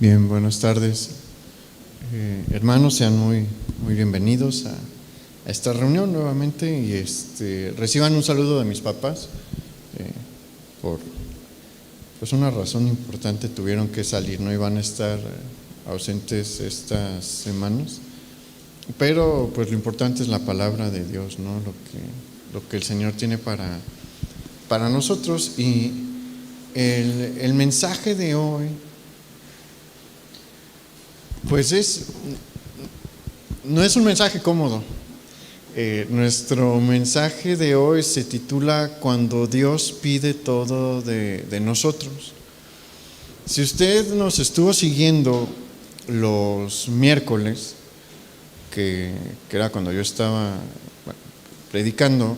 Bien, buenas tardes. Hermanos, sean muy bienvenidos a esta reunión nuevamente y reciban un saludo de mis papás. Por pues una razón importante tuvieron que salir, no iban a estar ausentes estas semanas, pero pues lo importante es la palabra de Dios, ¿no? Lo que el Señor tiene para nosotros. Y el mensaje de hoy pues no es un mensaje cómodo. Nuestro mensaje de hoy se titula Cuando Dios pide todo de nosotros. Si usted nos estuvo siguiendo los miércoles, que era cuando yo estaba predicando,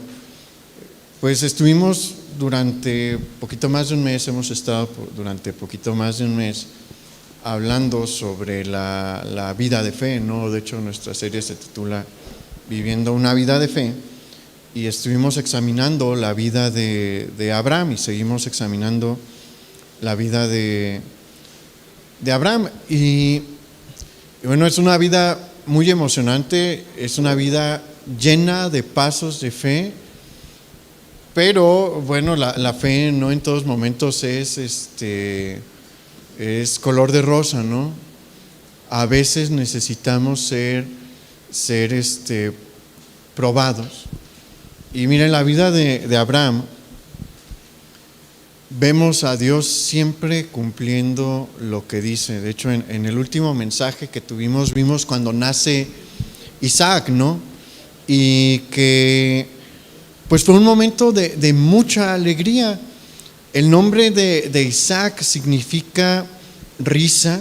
pues estuvimos durante poquito más de un mes, hemos estado durante poquito más de un mes hablando sobre la vida de fe, ¿no? De hecho, nuestra serie se titula Viviendo una vida de fe, y estuvimos examinando la vida de Abraham y seguimos examinando la vida de Abraham. Y bueno, es una vida muy emocionante, es una vida llena de pasos de fe, pero bueno, la fe no en todos momentos es color de rosa, ¿no? A veces necesitamos ser probados. Y miren, la vida de Abraham, vemos a Dios siempre cumpliendo lo que dice. De hecho, en el último mensaje que tuvimos, vimos cuando nace Isaac, ¿no? Y que pues fue un momento de mucha alegría. El nombre de Isaac significa risa,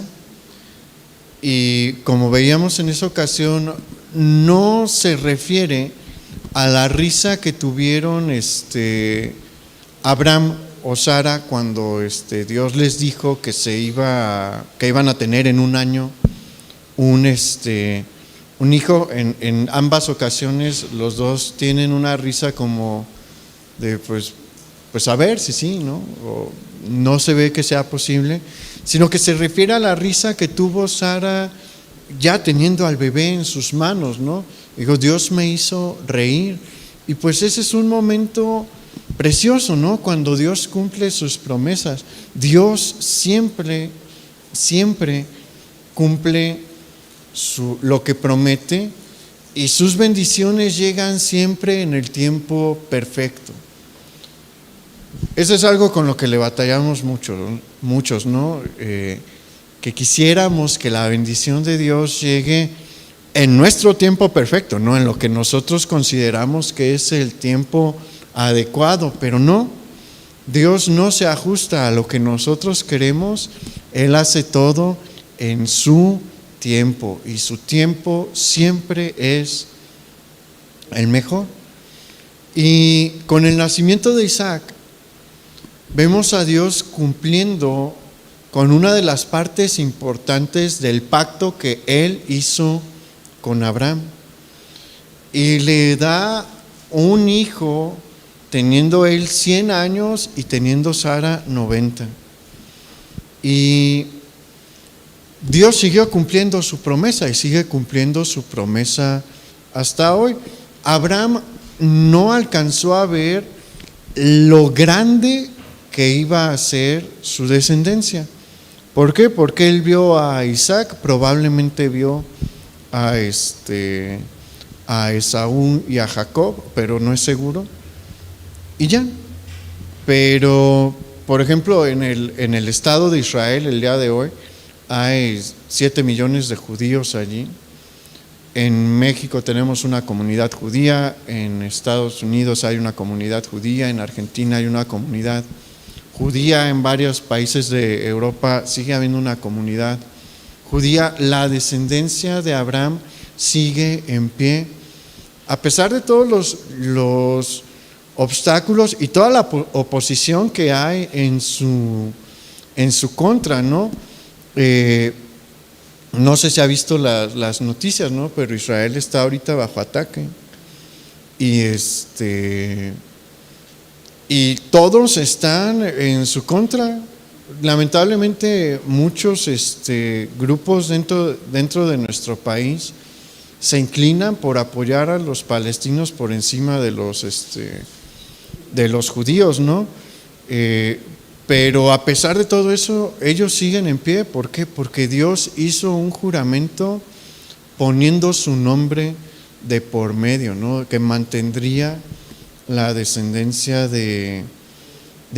y como veíamos en esa ocasión, no se refiere a la risa que tuvieron Abraham o Sara cuando Dios les dijo que iban a tener en un año un hijo. En ambas ocasiones los dos tienen una risa como de pues a ver si sí, ¿no? O no se ve que sea posible, sino que se refiere a la risa que tuvo Sara ya teniendo al bebé en sus manos, ¿no? Digo, Dios me hizo reír. Y pues ese es un momento precioso, ¿no? Cuando Dios cumple sus promesas. Dios siempre cumple lo que promete, y sus bendiciones llegan siempre en el tiempo perfecto. Eso es algo con lo que le batallamos muchos, ¿no? Que quisiéramos que la bendición de Dios llegue en nuestro tiempo perfecto, no en lo que nosotros consideramos que es el tiempo adecuado, pero no, Dios no se ajusta a lo que nosotros queremos. Él hace todo en su tiempo, y su tiempo siempre es el mejor. Y con el nacimiento de Isaac vemos a Dios cumpliendo con una de las partes importantes del pacto que Él hizo con Abraham, y le da un hijo teniendo él 100 años y teniendo Sara 90. Y Dios siguió cumpliendo su promesa y sigue cumpliendo su promesa hasta hoy. Abraham no alcanzó a ver lo grande que iba a ser su descendencia. ¿Por qué? Porque él vio a Isaac, probablemente vio a Esaú y a Jacob, pero no es seguro, y ya. Pero, por ejemplo, en el estado de Israel el día de hoy hay 7 millones de judíos allí. En México tenemos una comunidad judía, en Estados Unidos hay una comunidad judía, en Argentina hay una comunidad judía, en varios países de Europa sigue habiendo una comunidad judía. La descendencia de Abraham sigue en pie, a pesar de todos los obstáculos y toda la oposición que hay en su contra, ¿no? No sé si ha visto las noticias, ¿no? Pero Israel está ahorita bajo ataque, y todos están en su contra. lamentablemente muchos grupos dentro de nuestro país se inclinan por apoyar a los palestinos por encima de los judíos, ¿no? Pero a pesar de todo eso, ellos siguen en pie. ¿Por qué? Porque Dios hizo un juramento poniendo su nombre de por medio, ¿no? Que mantendría la descendencia de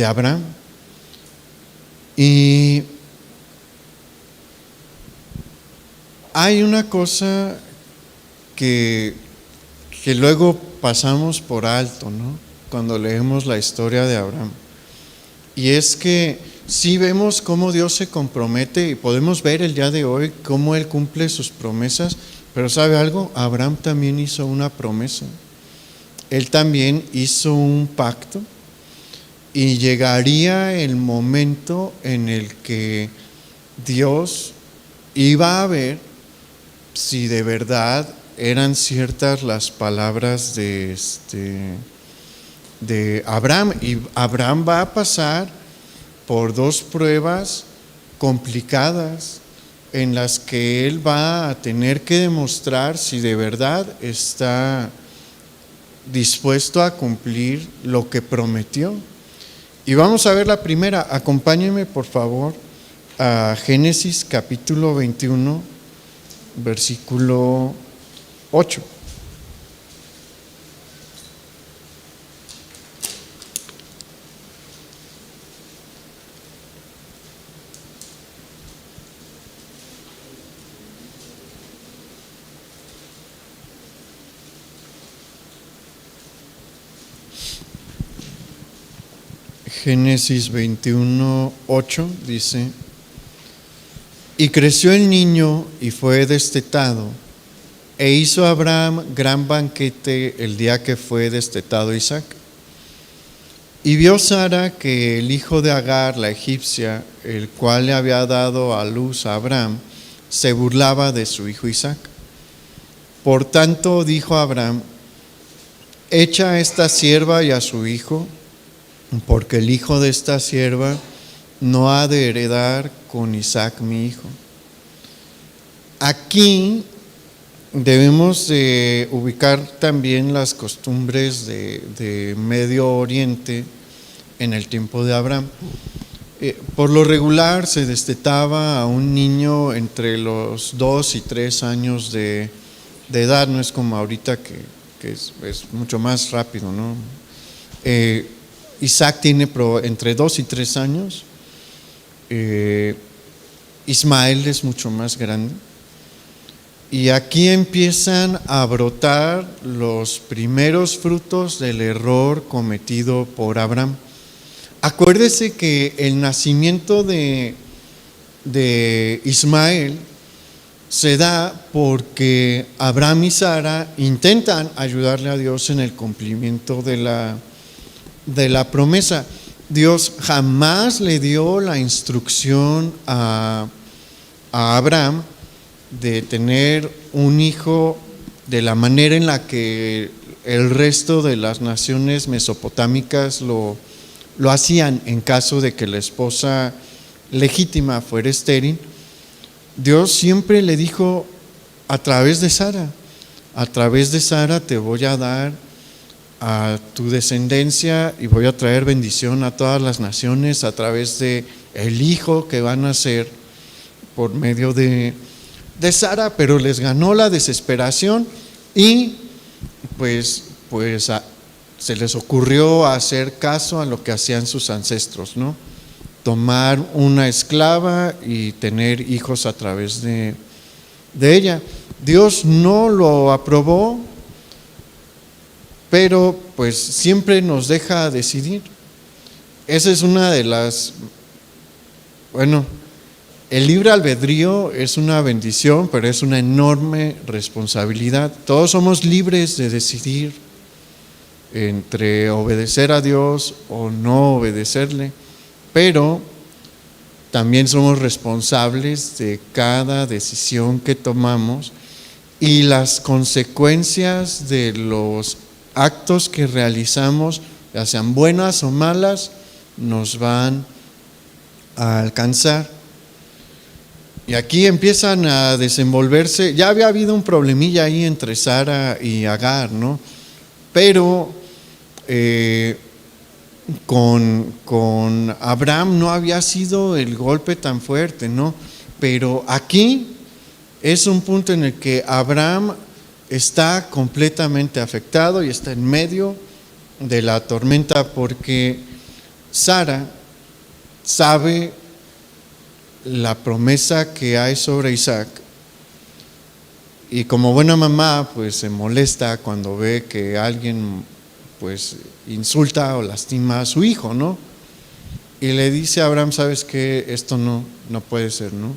Abraham. Y hay una cosa que luego pasamos por alto, ¿no? Cuando leemos la historia de Abraham. Y es que sí vemos cómo Dios se compromete y podemos ver el día de hoy cómo Él cumple sus promesas, pero ¿sabe algo? Abraham también hizo una promesa. Él también hizo un pacto y llegaría el momento en el que Dios iba a ver si de verdad eran ciertas las palabras de Abraham. Y Abraham va a pasar por dos pruebas complicadas en las que él va a tener que demostrar si de verdad está dispuesto a cumplir lo que prometió. Y vamos a ver la primera. Acompáñenme por favor a Génesis capítulo 21, versículo 8. Génesis 21, 8 dice: y creció el niño y fue destetado, e hizo Abraham gran banquete el día que fue destetado Isaac. Y vio Sara que el hijo de Agar, la egipcia, el cual le había dado a luz a Abraham, se burlaba de su hijo Isaac. Por tanto dijo Abraham: echa a esta sierva y a su hijo, porque el hijo de esta sierva no ha de heredar con Isaac mi hijo. Aquí debemos de ubicar también las costumbres de Medio Oriente en el tiempo de Abraham. Por lo regular se destetaba a un niño entre los 2 y 3 años de edad, no es como ahorita que es mucho más rápido, ¿no? Isaac tiene entre 2 y 3 años. Ismael es mucho más grande. Y aquí empiezan a brotar los primeros frutos del error cometido por Abraham. Acuérdese que el nacimiento de Ismael se da porque Abraham y Sara intentan ayudarle a Dios en el cumplimiento de la promesa. Dios jamás le dio la instrucción a Abraham de tener un hijo de la manera en la que el resto de las naciones mesopotámicas lo hacían en caso de que la esposa legítima fuera estéril. Dios siempre le dijo a través de Sara te voy a dar a tu descendencia y voy a traer bendición a todas las naciones a través de el hijo que van a nacer por medio de Sara. Pero les ganó la desesperación y pues se les ocurrió hacer caso a lo que hacían sus ancestros, ¿no? Tomar una esclava y tener hijos a través de ella. Dios no lo aprobó, pero pues siempre nos deja decidir. Esa es una de las, el libre albedrío es una bendición, pero es una enorme responsabilidad. Todos somos libres de decidir entre obedecer a Dios o no obedecerle, pero también somos responsables de cada decisión que tomamos y las consecuencias de los actos que realizamos, ya sean buenas o malas, nos van a alcanzar. Y aquí empiezan a desenvolverse. Ya había habido un problemilla ahí entre Sara y Agar, ¿no? Pero con Abraham no había sido el golpe tan fuerte, ¿no? Pero aquí es un punto en el que Abraham está completamente afectado y está en medio de la tormenta, porque Sara sabe la promesa que hay sobre Isaac, y como buena mamá pues se molesta cuando ve que alguien pues insulta o lastima a su hijo, ¿no? Y le dice a Abraham: sabes que esto no puede ser, ¿no?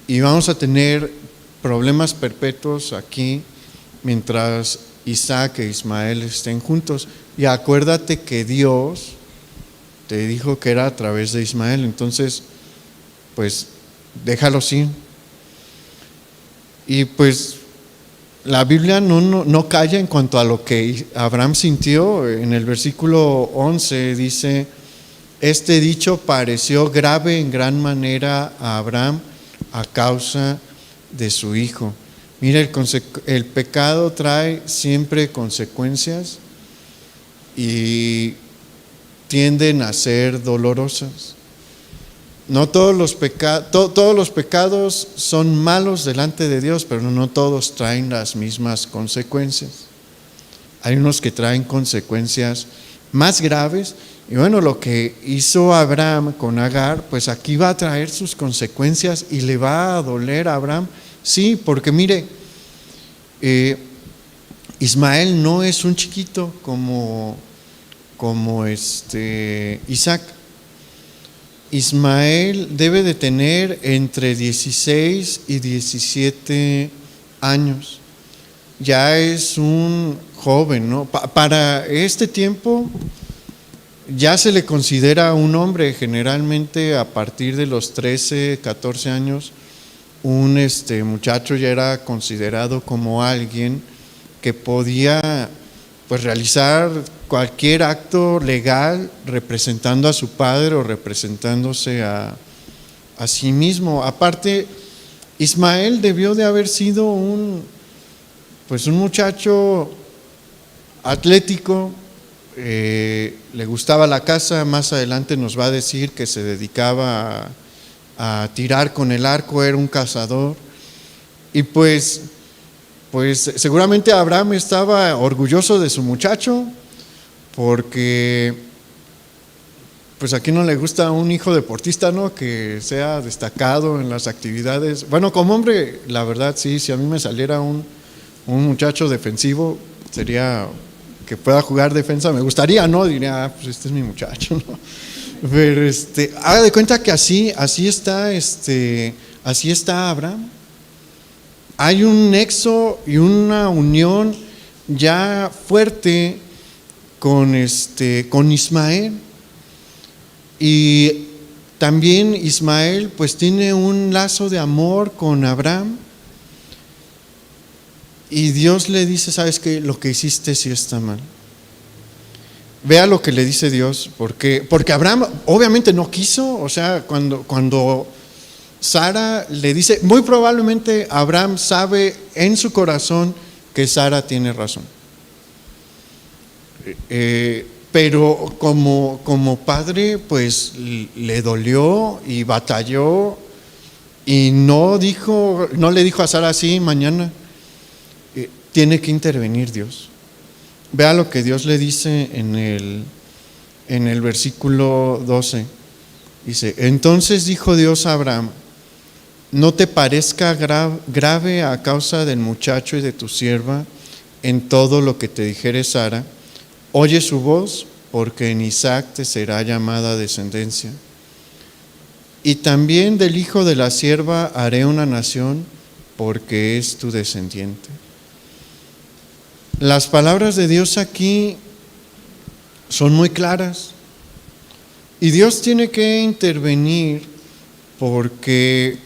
Y vamos a tener problemas perpetuos aquí mientras Isaac e Ismael estén juntos. Y acuérdate que Dios te dijo que era a través de Ismael, entonces pues déjalo así. Y pues la Biblia no calla en cuanto a lo que Abraham sintió. En el versículo 11 dice: este dicho pareció grave en gran manera a Abraham a causa de su hijo. Mira, el pecado trae siempre consecuencias y tienden a ser dolorosas. No todos los pecados son malos delante de Dios, pero no todos traen las mismas consecuencias. Hay unos que traen consecuencias más graves. Y bueno, lo que hizo Abraham con Agar, pues aquí va a traer sus consecuencias y le va a doler a Abraham. Sí, porque mire, Ismael no es un chiquito como Isaac. Ismael debe de tener entre 16 y 17 años. Ya es un joven, ¿no? Para este tiempo ya se le considera un hombre. Generalmente a partir de los 13, 14 años, un muchacho ya era considerado como alguien que podía pues realizar cualquier acto legal representando a su padre o representándose a sí mismo. Aparte, Ismael debió de haber sido un muchacho atlético, le gustaba la caza. Más adelante nos va a decir que se dedicaba a tirar con el arco, era un cazador. Y pues seguramente Abraham estaba orgulloso de su muchacho, porque pues a quién no le gusta un hijo deportista, ¿no? Que sea destacado en las actividades. Bueno, como hombre, la verdad sí, si a mí me saliera un muchacho defensivo, sería que pueda jugar defensa, me gustaría, ¿no? Diría, pues este es mi muchacho, ¿no? Pero haga de cuenta que así está Abraham. Hay un nexo y una unión ya fuerte con Ismael. Y también Ismael pues tiene un lazo de amor con Abraham. Y Dios le dice: sabes que lo que hiciste sí está mal. Vea lo que le dice Dios, porque Abraham obviamente no quiso. O sea, cuando Sara le dice, muy probablemente Abraham sabe en su corazón que Sara tiene razón. Pero como padre, pues le dolió y batalló, y no le dijo a Sara: sí, mañana. Tiene que intervenir Dios. Vea lo que Dios le dice en el versículo 12. Dice: entonces dijo Dios a Abraham: no te parezca grave a causa del muchacho y de tu sierva en todo lo que te dijere Sara. Oye su voz, porque en Isaac te será llamada descendencia. Y también del hijo de la sierva haré una nación, porque es tu descendiente. Las palabras de Dios aquí son muy claras. Y Dios tiene que intervenir, porque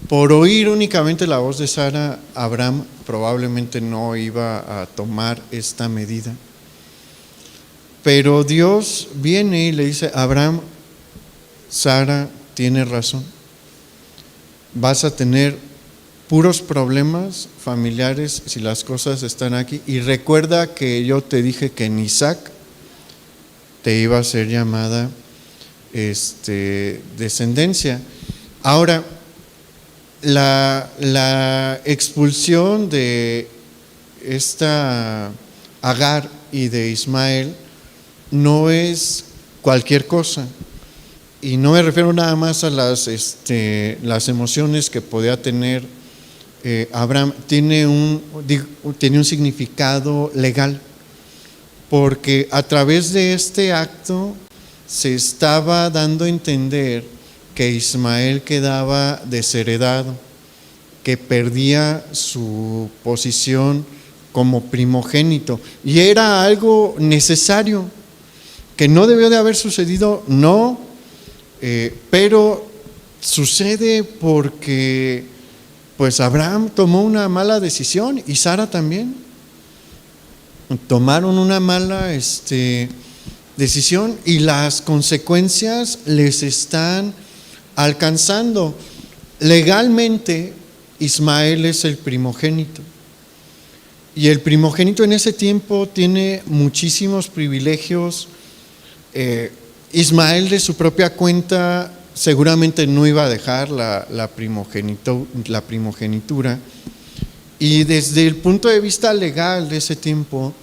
por oír únicamente la voz de Sara, Abraham probablemente no iba a tomar esta medida. Pero Dios viene y le dice: Abraham, Sara tiene razón. Vas a tener puros problemas familiares si las cosas están aquí. Y recuerda que yo te dije que en Isaac te iba a ser llamada descendencia. Ahora, la expulsión de esta Agar y de Ismael no es cualquier cosa. Y no me refiero nada más a las emociones que podía tener Abraham. Tiene un significado legal, porque a través de este acto se estaba dando a entender que Ismael quedaba desheredado, que perdía su posición como primogénito, y era algo necesario, que no debió de haber sucedido, no, pero sucede porque pues Abraham tomó una mala decisión y Sara también. Tomaron una mala decisión y las consecuencias les están alcanzando. Legalmente Ismael es el primogénito, y el primogénito en ese tiempo tiene muchísimos privilegios. Ismael de su propia cuenta seguramente no iba a dejar la primogenitura, y desde el punto de vista legal de ese tiempo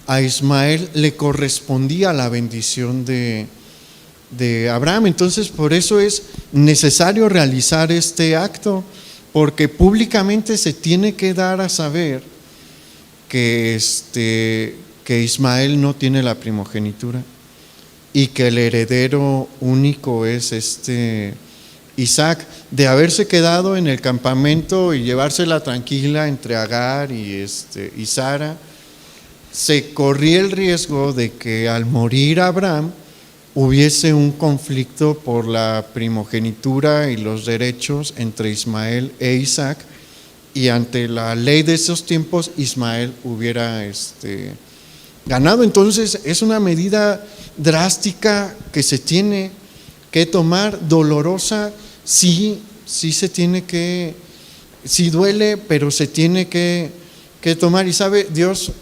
a Ismael le correspondía la bendición de Abraham. Entonces por eso es necesario realizar este acto, porque públicamente se tiene que dar a saber que Ismael no tiene la primogenitura y que el heredero único es Isaac. De haberse quedado en el campamento y llevársela tranquila entre Agar y Sara, se corría el riesgo de que al morir Abraham hubiese un conflicto por la primogenitura y los derechos entre Ismael e Isaac, y ante la ley de esos tiempos Ismael hubiera ganado. Entonces es una medida drástica que se tiene que tomar, dolorosa, sí se tiene que, sí duele, pero se tiene que tomar. Y sabe, Dios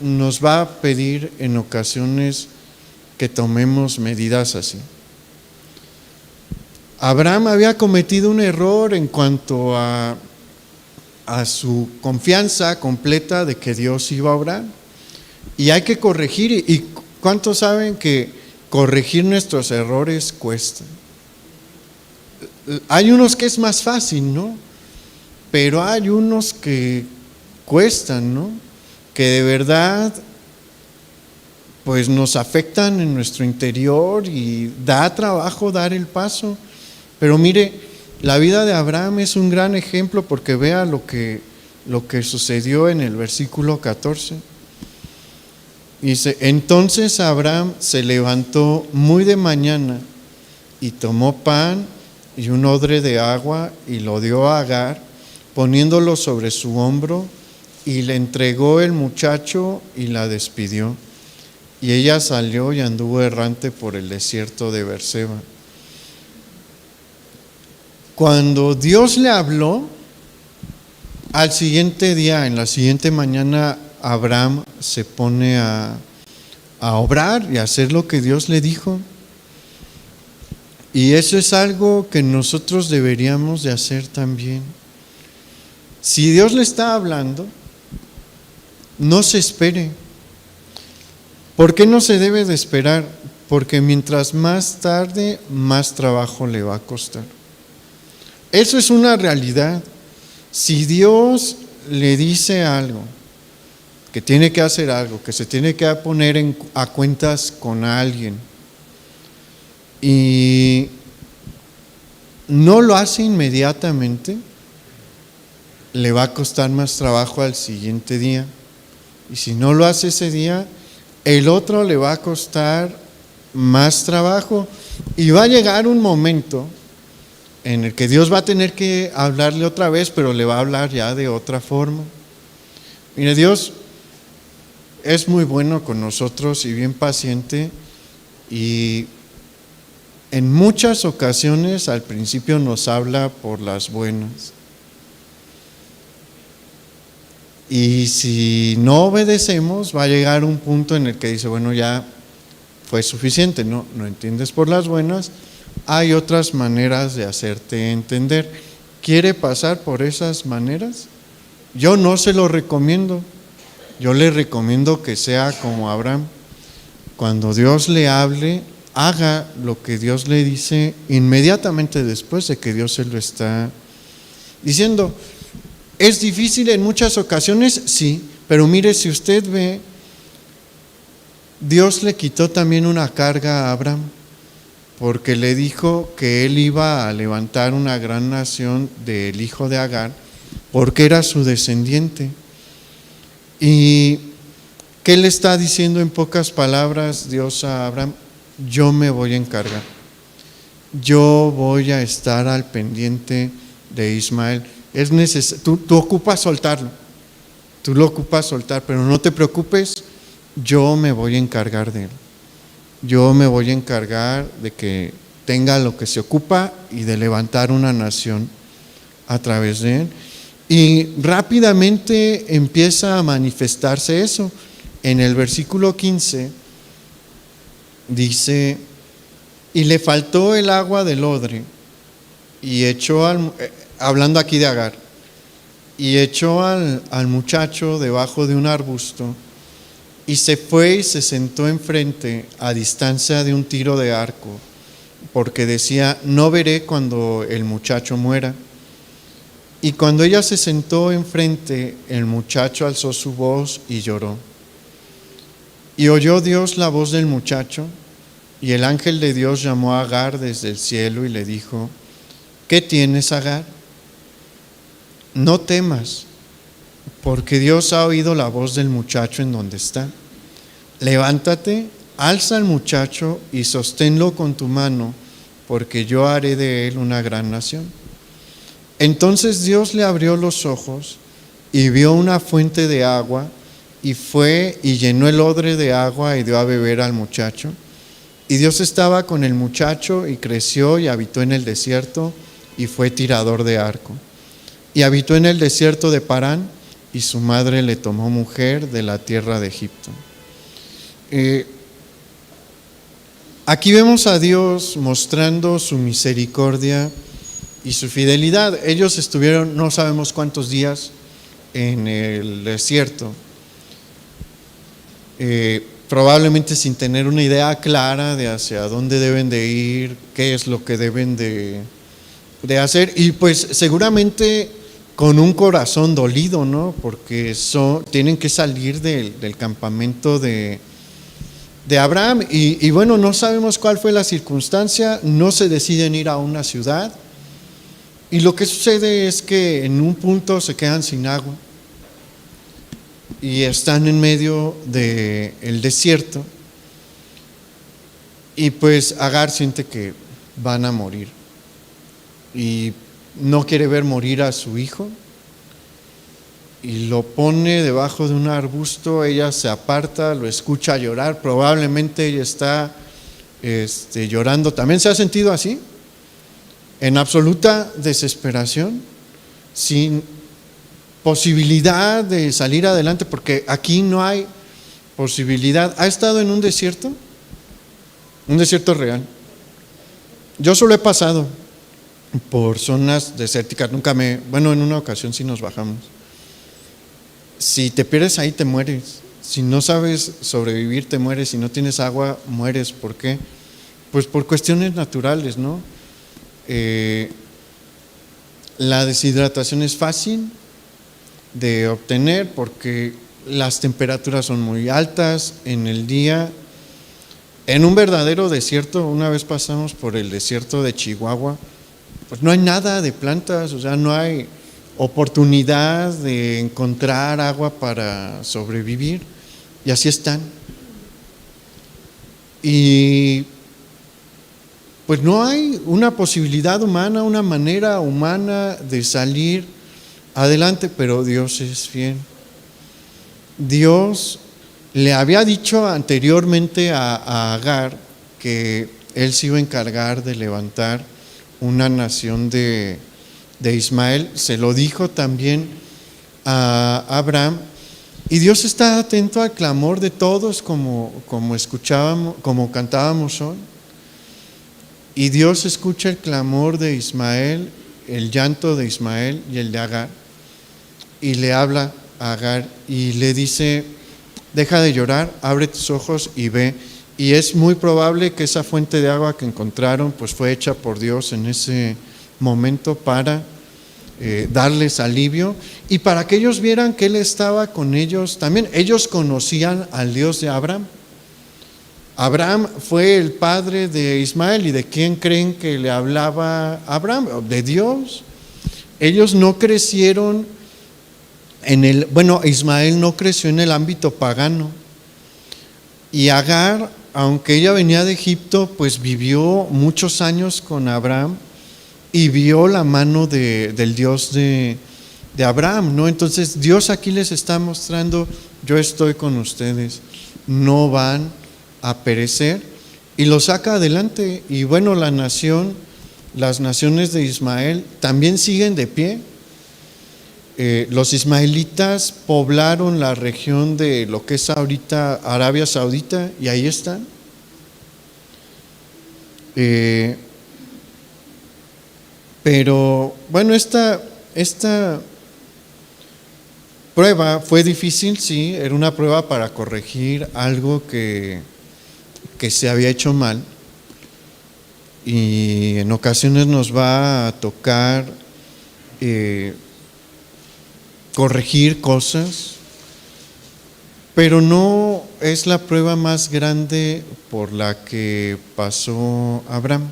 nos va a pedir en ocasiones que tomemos medidas así. Abraham había cometido un error en cuanto a su confianza completa de que Dios iba a obrar, y hay que corregir. ¿Y cuántos saben que corregir nuestros errores cuesta? Hay unos que es más fácil, ¿no? Pero hay unos que cuestan, ¿no? Que de verdad pues nos afectan en nuestro interior y da trabajo dar el paso. Pero mire, la vida de Abraham es un gran ejemplo, porque vea lo que sucedió en el versículo 14. Dice: entonces Abraham se levantó muy de mañana y tomó pan y un odre de agua y lo dio a Agar, poniéndolo sobre su hombro, y le entregó el muchacho y la despidió. Y ella salió y anduvo errante por el desierto de Beerseba. Cuando Dios le habló, al siguiente día, en la siguiente mañana, Abraham se pone a obrar y a hacer lo que Dios le dijo. Y eso es algo que nosotros deberíamos de hacer también. Si Dios le está hablando, no se espere. ¿Por qué no se debe de esperar? Porque mientras más tarde, más trabajo le va a costar. Eso es una realidad. Si Dios le dice algo, que tiene que hacer algo, que se tiene que poner a cuentas con alguien, y no lo hace inmediatamente, le va a costar más trabajo al siguiente día. Y si no lo hace ese día, el otro le va a costar más trabajo, y va a llegar un momento en el que Dios va a tener que hablarle otra vez, pero le va a hablar ya de otra forma. Mire, Dios es muy bueno con nosotros y bien paciente, y en muchas ocasiones al principio nos habla por las buenas. Y si no obedecemos, va a llegar un punto en el que dice, bueno, ya fue suficiente, no entiendes por las buenas, hay otras maneras de hacerte entender. ¿Quiere pasar por esas maneras? Yo no se lo recomiendo. Yo le recomiendo que sea como Abraham. Cuando Dios le hable, haga lo que Dios le dice inmediatamente después de que Dios se lo está diciendo. ¿Es difícil en muchas ocasiones? Sí, pero mire, si usted ve, Dios le quitó también una carga a Abraham, porque le dijo que él iba a levantar una gran nación del hijo de Agar, porque era su descendiente. ¿Y qué le está diciendo en pocas palabras Dios a Abraham? Yo me voy a encargar. Yo voy a estar al pendiente de Ismael. Es necesario, tú ocupas soltarlo. Tú lo ocupas soltar, pero no te preocupes, yo me voy a encargar de él. Yo me voy a encargar de que tenga lo que se ocupa y de levantar una nación a través de él. Y rápidamente empieza a manifestarse eso. En el versículo 15 dice, y le faltó el agua del odre, y echó hablando aquí de Agar, y echó al muchacho debajo de un arbusto, y se fue y se sentó enfrente a distancia de un tiro de arco, porque decía, no veré cuando el muchacho muera. Y cuando ella se sentó enfrente, el muchacho alzó su voz y lloró. Y oyó Dios la voz del muchacho, y el ángel de Dios llamó a Agar desde el cielo y le dijo, ¿qué tienes, Agar? No temas, porque Dios ha oído la voz del muchacho en donde está. Levántate, alza al muchacho y sosténlo con tu mano, porque yo haré de él una gran nación. Entonces Dios le abrió los ojos y vio una fuente de agua, y fue y llenó el odre de agua y dio a beber al muchacho. Y Dios estaba con el muchacho y creció y habitó en el desierto y fue tirador de arco. Y habitó en el desierto de Parán, y su madre le tomó mujer de la tierra de Egipto. Aquí vemos a Dios mostrando su misericordia y su fidelidad. Ellos estuvieron no sabemos cuántos días en el desierto, probablemente sin tener una idea clara de hacia dónde deben de ir, qué es lo que deben de hacer, y pues seguramente con un corazón dolido, ¿no? Porque tienen que salir del campamento de Abraham, y bueno, no sabemos cuál fue la circunstancia, no se deciden ir a una ciudad, y lo que sucede es que en un punto se quedan sin agua, y están en medio del desierto, y pues Agar siente que van a morir, y no quiere ver morir a su hijo, y lo pone debajo de un arbusto. Ella se aparta, lo escucha llorar, probablemente ella está llorando. ¿También se ha sentido así? En absoluta desesperación, sin posibilidad de salir adelante, porque aquí no hay posibilidad. ¿Ha estado en un desierto? Un desierto real. Yo solo he pasado por zonas desérticas, en una ocasión sí nos bajamos. Si te pierdes ahí, te mueres. Si no sabes sobrevivir, te mueres. Si no tienes agua, mueres. ¿Por qué? Pues por cuestiones naturales, ¿no? La deshidratación es fácil de obtener porque las temperaturas son muy altas en el día. En un verdadero desierto, una vez pasamos por el desierto de Chihuahua, pues no hay nada de plantas, o sea, no hay oportunidad de encontrar agua para sobrevivir, y así están. Y pues no hay una posibilidad humana, una manera humana de salir adelante, pero Dios es fiel. Dios le había dicho anteriormente a Agar que él se iba a encargar de levantar una nación de Ismael. Se lo dijo también a Abraham, y Dios está atento al clamor de todos, como escuchábamos, como cantábamos hoy. Y Dios escucha el clamor de Ismael, el llanto de Ismael y el de Agar, y le habla a Agar y le dice: deja de llorar, abre tus ojos y ve. Y es muy probable que esa fuente de agua que encontraron pues fue hecha por Dios en ese momento para darles alivio y para que ellos vieran que Él estaba con ellos también. Ellos conocían al Dios de Abraham. Abraham fue el padre de Ismael. ¿Y de quién creen que le hablaba Abraham? De Dios. Ellos no crecieron Ismael no creció en el ámbito pagano. Y Agar, aunque ella venía de Egipto, pues vivió muchos años con Abraham y vio la mano del Dios de Abraham, ¿no? Entonces Dios aquí les está mostrando: yo estoy con ustedes, no van a perecer, y lo saca adelante. Y bueno, las naciones de Ismael también siguen de pie. Los ismaelitas poblaron la región de lo que es ahorita Arabia Saudita, y ahí están. Pero bueno, esta prueba fue difícil, sí, era una prueba para corregir algo que se había hecho mal, y en ocasiones nos va a tocar corregir cosas, pero no es la prueba más grande por la que pasó Abraham.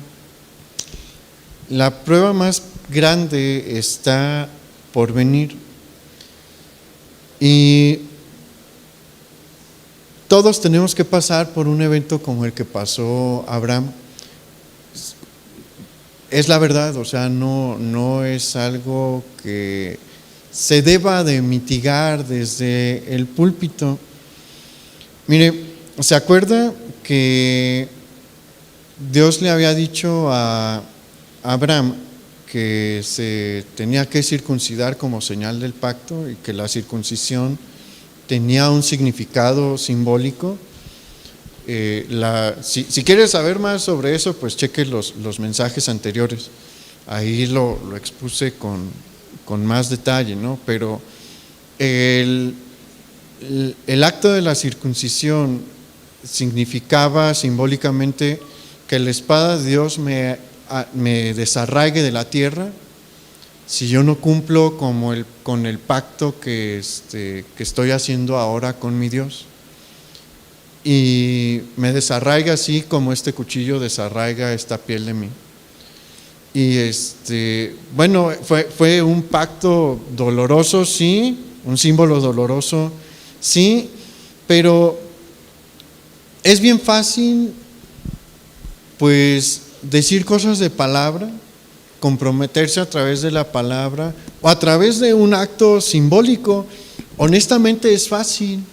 La prueba más grande está por venir, y todos tenemos que pasar por un evento como el que pasó Abraham. Es la verdad, o sea, no es algo que se deba de mitigar desde el púlpito. Mire, ¿se acuerda que Dios le había dicho a Abraham que se tenía que circuncidar como señal del pacto, y que la circuncisión tenía un significado simbólico? Si quieres saber más sobre eso, pues cheque los mensajes anteriores. Ahí lo expuse con más detalle, ¿no? Pero el acto de la circuncisión significaba simbólicamente que la espada de Dios me desarraigue de la tierra si yo no cumplo con el pacto que estoy haciendo ahora con mi Dios. Y me desarraiga así como este cuchillo desarraiga esta piel de mí. Y bueno, fue un pacto doloroso, sí, un símbolo doloroso, sí, pero es bien fácil pues decir cosas de palabra, comprometerse a través de la palabra o a través de un acto simbólico. Honestamente es fácil,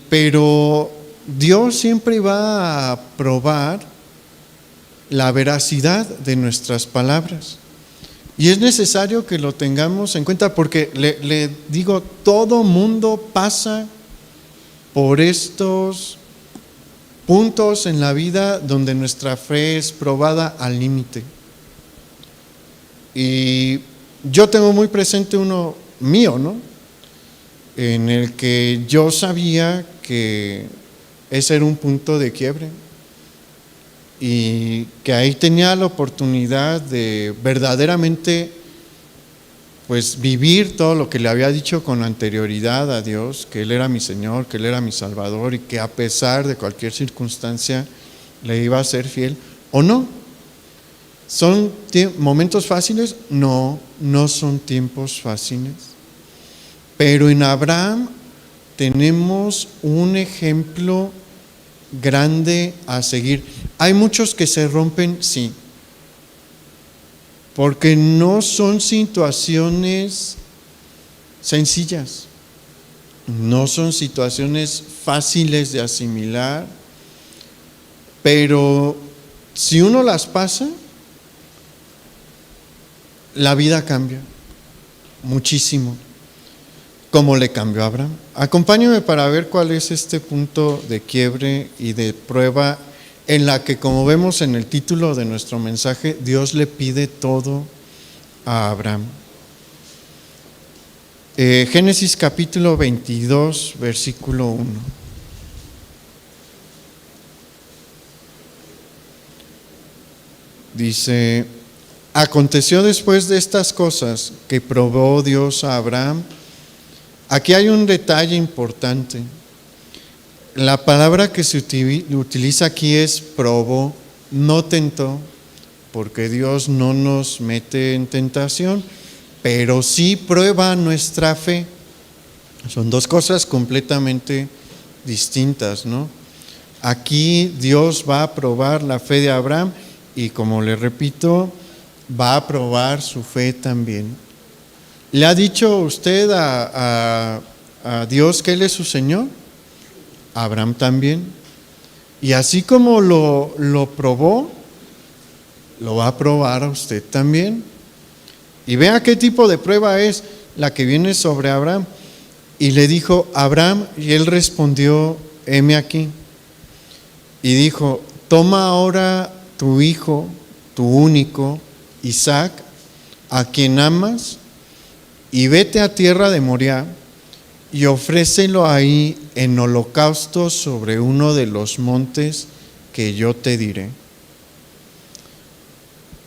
pero Dios siempre va a probar la veracidad de nuestras palabras, y es necesario que lo tengamos en cuenta, porque le digo, todo mundo pasa por estos puntos en la vida donde nuestra fe es probada al límite. Y yo tengo muy presente uno mío, ¿no? En el que yo sabía que ese era un punto de quiebre, y que ahí tenía la oportunidad de verdaderamente pues vivir todo lo que le había dicho con anterioridad a Dios, que Él era mi Señor, que Él era mi Salvador, y que a pesar de cualquier circunstancia le iba a ser fiel, ¿o no? ¿Son momentos fáciles? No son tiempos fáciles, pero en Abraham tenemos un ejemplo grande a seguir. Hay muchos que se rompen, sí, porque no son situaciones sencillas, no son situaciones fáciles de asimilar, pero si uno las pasa, la vida cambia muchísimo, como le cambió a Abraham. Acompáñame para ver cuál es este punto de quiebre y de prueba en la que, como vemos en el título de nuestro mensaje, Dios le pide todo a Abraham. Génesis capítulo 22, versículo 1. Dice: aconteció después de estas cosas que probó Dios a Abraham. Aquí hay un detalle importante. La palabra que se utiliza aquí es probó, no tentó, porque Dios no nos mete en tentación, pero sí prueba nuestra fe. Son dos cosas completamente distintas, ¿no? Aquí Dios va a probar la fe de Abraham y, como le repito, va a probar su fe también. ¿Le ha dicho usted a Dios que Él es su Señor? Abraham también. Y así como lo probó, lo va a probar a usted también. Y vea qué tipo de prueba es la que viene sobre Abraham. Y le dijo: Abraham, y él respondió: heme aquí. Y dijo: toma ahora tu hijo, tu único, Isaac, a quien amas, y vete a tierra de Moriah, y ofrécelo ahí en holocausto sobre uno de los montes que yo te diré.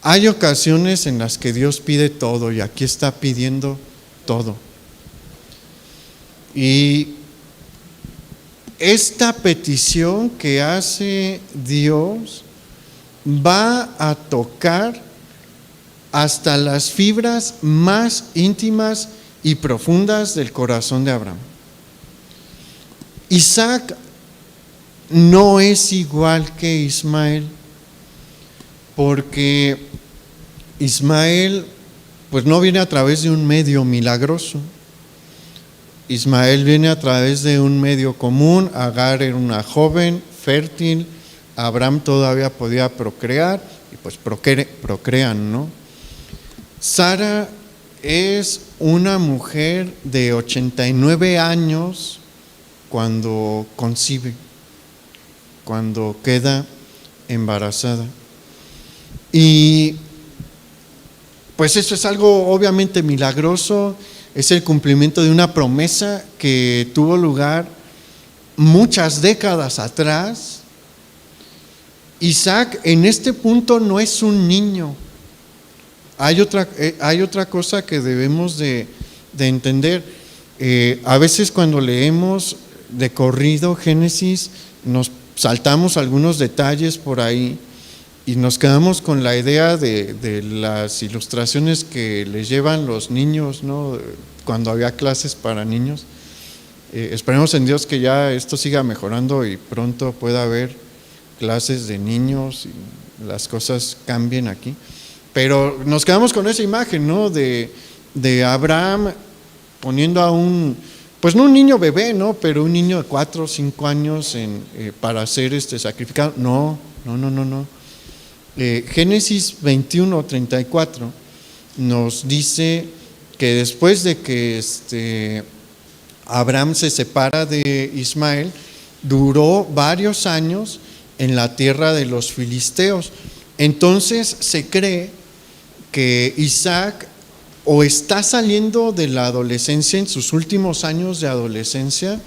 Hay ocasiones en las que Dios pide todo, y aquí está pidiendo todo. Y esta petición que hace Dios va a tocar hasta las fibras más íntimas y profundas del corazón de Abraham. Isaac no es igual que Ismael, porque Ismael pues no viene a través de un medio milagroso. Ismael viene a través de un medio común. Agar era una joven fértil, Abraham todavía podía procrear, y pues procrean, ¿no? Sara es una mujer de 89 años cuando concibe, cuando queda embarazada. Y pues eso es algo obviamente milagroso, es el cumplimiento de una promesa que tuvo lugar muchas décadas atrás. Isaac en este punto no es un niño. Hay otra cosa que debemos de entender. A veces cuando leemos de corrido Génesis, nos saltamos algunos detalles por ahí y nos quedamos con la idea de las ilustraciones que les llevan los niños, ¿no? Cuando había clases para niños. Esperemos en Dios que ya esto siga mejorando y pronto pueda haber clases de niños y las cosas cambien aquí. Pero nos quedamos con esa imagen, ¿no? De Abraham poniendo a pues no un niño bebé, ¿no? Pero un niño de 4 o 5 años para ser sacrificado. No. Génesis 21:34 nos dice que después de que Abraham se separa de Ismael, duró varios años en la tierra de los filisteos. Entonces se cree que Isaac o está saliendo de la adolescencia, en sus últimos años de adolescencia,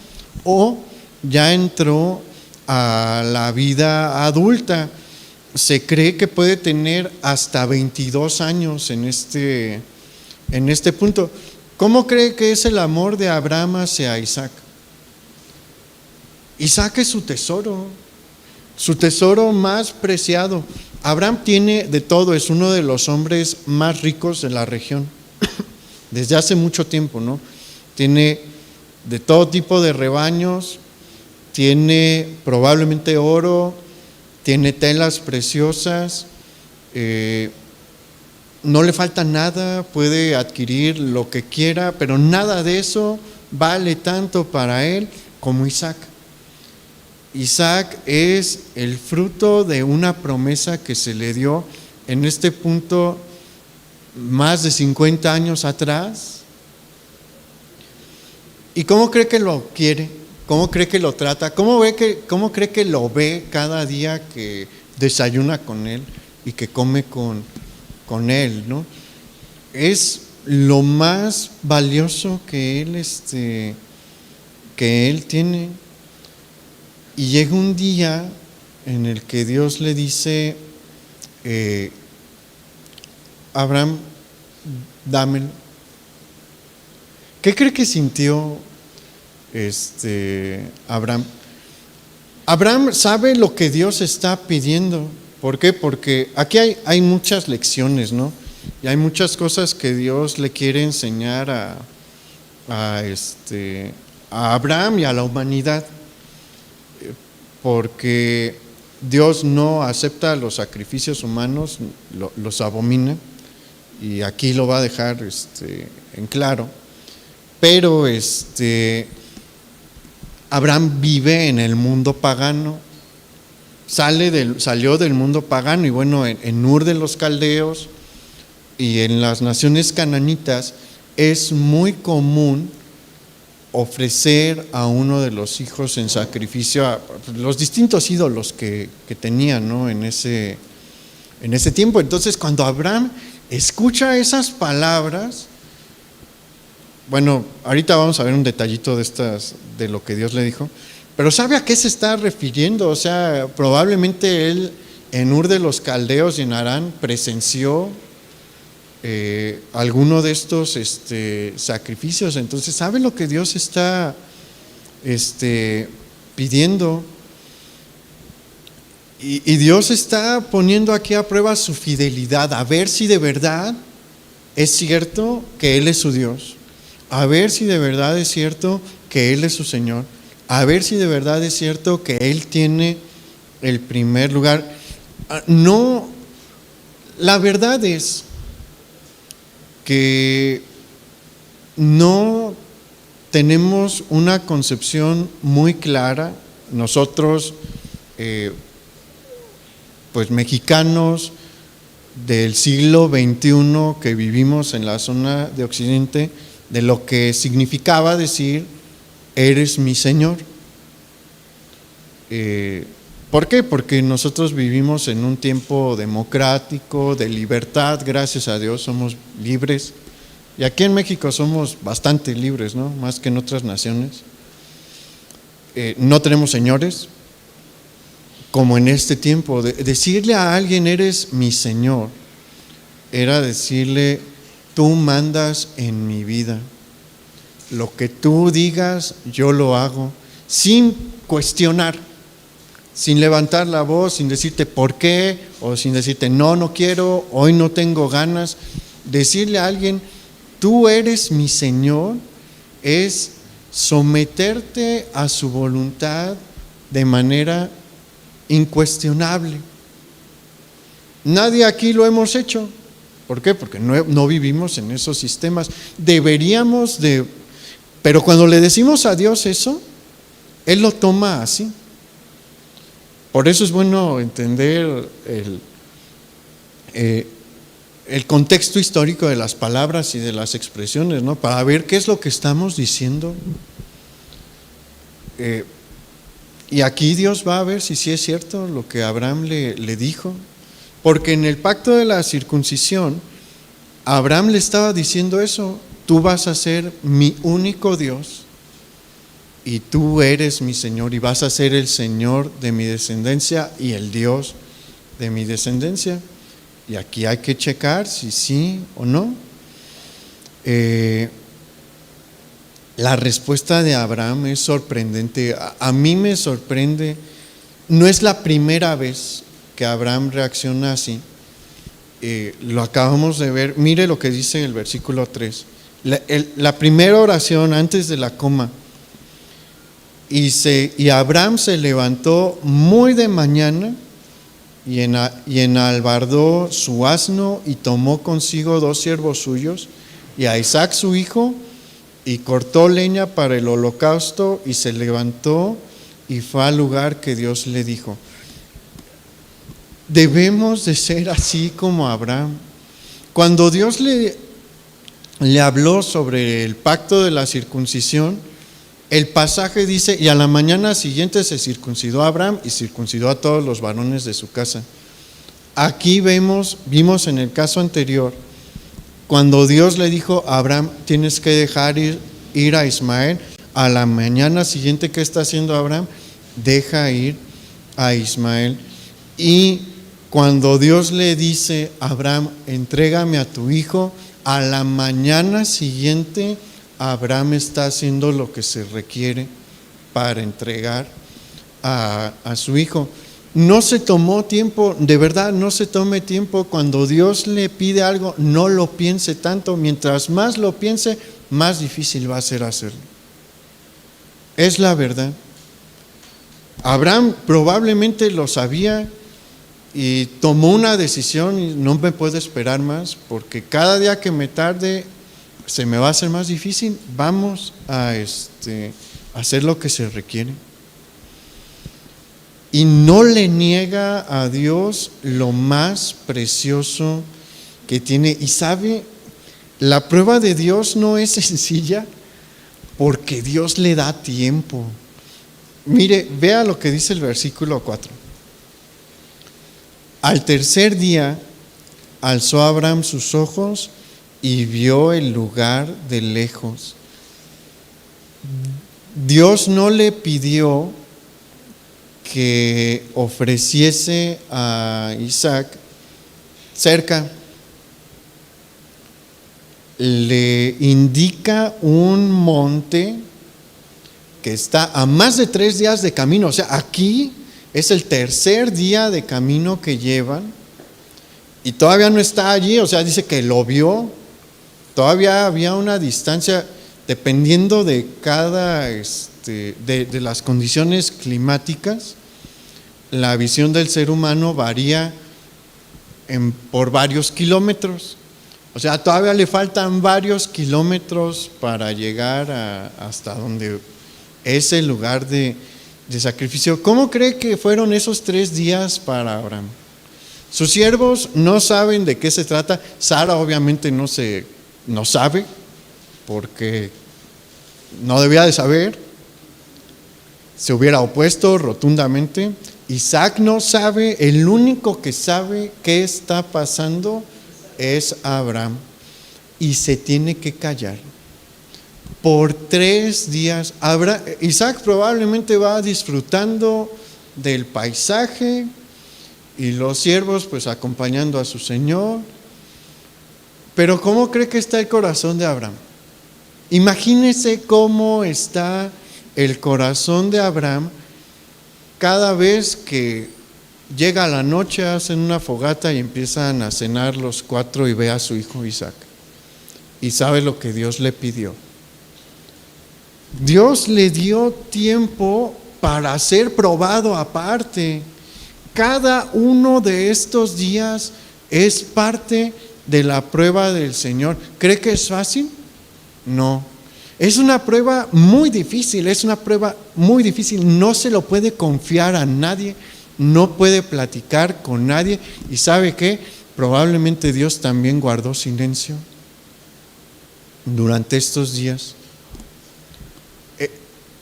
o ya entró a la vida adulta. Se cree que puede tener hasta 22 años en este punto. ¿Cómo cree que es el amor de Abraham hacia Isaac? Isaac es su tesoro más preciado. Abraham tiene de todo, es uno de los hombres más ricos de la región, desde hace mucho tiempo, ¿no? Tiene de todo tipo de rebaños, tiene probablemente oro, tiene telas preciosas, no le falta nada, puede adquirir lo que quiera, pero nada de eso vale tanto para él como Isaac. Isaac es el fruto de una promesa que se le dio en este punto más de 50 años atrás. ¿Y cómo cree que lo quiere? ¿Cómo cree que lo trata? ¿Cómo cree que lo ve cada día que desayuna con él y que come con él, ¿no? Es lo más valioso que él tiene. Y llega un día en el que Dios le dice, Abraham, dámelo. ¿Qué cree que sintió Abraham? Abraham sabe lo que Dios está pidiendo. ¿Por qué? Porque aquí hay muchas lecciones, ¿no? Y hay muchas cosas que Dios le quiere enseñar a Abraham y a la humanidad. Porque Dios no acepta los sacrificios humanos, los abomina, y aquí lo va a dejar en claro. Pero Abraham vive en el mundo pagano, salió del mundo pagano, y bueno, en Ur de los Caldeos y en las naciones cananitas es muy común ofrecer a uno de los hijos en sacrificio a los distintos ídolos que tenían, ¿no? en ese tiempo. Entonces, cuando Abraham escucha esas palabras, bueno, ahorita vamos a ver un detallito de lo que Dios le dijo, pero ¿sabe a qué se está refiriendo? O sea, probablemente él en Ur de los Caldeos y en Harán presenció alguno de estos sacrificios. Entonces, ¿sabe lo que Dios está pidiendo? Y Dios está poniendo aquí a prueba su fidelidad, a ver si de verdad es cierto que Él es su Dios, a ver si de verdad es cierto que Él es su Señor, a ver si de verdad es cierto que Él tiene el primer lugar. No, la verdad es que no tenemos una concepción muy clara, nosotros, pues mexicanos del siglo XXI que vivimos en la zona de Occidente, de lo que significaba decir, eres mi Señor. ¿Por qué? Porque nosotros vivimos en un tiempo democrático, de libertad, gracias a Dios somos libres. Y aquí en México somos bastante libres, ¿no? Más que en otras naciones. No tenemos señores, como en este tiempo. Decirle a alguien, eres mi Señor, era decirle, tú mandas en mi vida. Lo que tú digas, yo lo hago, sin cuestionar, sin levantar la voz, sin decirte por qué, o sin decirte no quiero, hoy no tengo ganas. Decirle a alguien, tú eres mi Señor, es someterte a su voluntad de manera incuestionable. Nadie aquí lo hemos hecho. ¿Por qué? Porque no vivimos en esos sistemas. Deberíamos de, pero cuando le decimos a Dios eso, Él lo toma así. Por eso es bueno entender el contexto histórico de las palabras y de las expresiones, ¿no? Para ver qué es lo que estamos diciendo. Y aquí Dios va a ver si sí es cierto lo que Abraham le dijo. Porque en el pacto de la circuncisión, Abraham le estaba diciendo eso: tú vas a ser mi único Dios y tú eres mi Señor, y vas a ser el Señor de mi descendencia y el Dios de mi descendencia. Y aquí hay que checar si sí o no. La respuesta de Abraham es sorprendente. A mí me sorprende. No es la primera vez que Abraham reacciona así. Lo acabamos de ver. Mire lo que dice el versículo 3. La primera oración antes de la coma. Y Abraham se levantó muy de mañana y enalbardó su asno y tomó consigo 2 siervos suyos y a Isaac su hijo, y cortó leña para el holocausto, y se levantó y fue al lugar que Dios le dijo. Debemos de ser así como Abraham. Cuando Dios le habló sobre el pacto de la circuncisión, el pasaje dice, y a la mañana siguiente se circuncidó a Abraham y circuncidó a todos los varones de su casa. Aquí vimos en el caso anterior, cuando Dios le dijo a Abraham, tienes que dejar ir a Ismael, a la mañana siguiente, ¿qué está haciendo Abraham? Deja ir a Ismael. Y cuando Dios le dice a Abraham, entrégame a tu hijo, a la mañana siguiente Abraham está haciendo lo que se requiere para entregar a su hijo. No se tomó tiempo, de verdad, no se tome tiempo. Cuando Dios le pide algo, no lo piense tanto. Mientras más lo piense, más difícil va a ser hacerlo. Es la verdad. Abraham probablemente lo sabía y tomó una decisión y no me puedo esperar más, porque cada día que me tarde se me va a hacer más difícil. Vamos a hacer lo que se requiere. Y no le niega a Dios lo más precioso que tiene. Y sabe, la prueba de Dios no es sencilla porque Dios le da tiempo. Mire, vea lo que dice el versículo 4. Al tercer día alzó Abraham sus ojos y vio el lugar de lejos. Dios no le pidió que ofreciese a Isaac cerca. Le indica un monte que está a más de 3 días de camino. O sea, aquí es el tercer día de camino que llevan y todavía no está allí. O sea, dice que lo vio. Todavía había una distancia, dependiendo de cada de las condiciones climáticas. La visión del ser humano varía por varios kilómetros. O sea, todavía le faltan varios kilómetros para llegar hasta donde es el lugar de sacrificio. ¿Cómo cree que fueron esos 3 días para Abraham? Sus siervos no saben de qué se trata. Sara obviamente no sabe, porque no debía de saber. Se hubiera opuesto rotundamente. Isaac no sabe. El único que sabe qué está pasando es Abraham, y se tiene que callar por 3 días. Isaac probablemente va disfrutando del paisaje y los siervos pues acompañando a su señor. Pero ¿cómo cree que está el corazón de Abraham? Imagínese cómo está el corazón de Abraham cada vez que llega la noche, hacen una fogata y empiezan a cenar los 4 y ve a su hijo Isaac. Y sabe lo que Dios le pidió. Dios le dio tiempo para ser probado aparte. Cada uno de estos días es parte de la prueba del Señor. ¿Cree que es fácil? No. Es una prueba muy difícil, no se lo puede confiar a nadie, no puede platicar con nadie. ¿Y sabe qué? Probablemente Dios también guardó silencio durante estos días.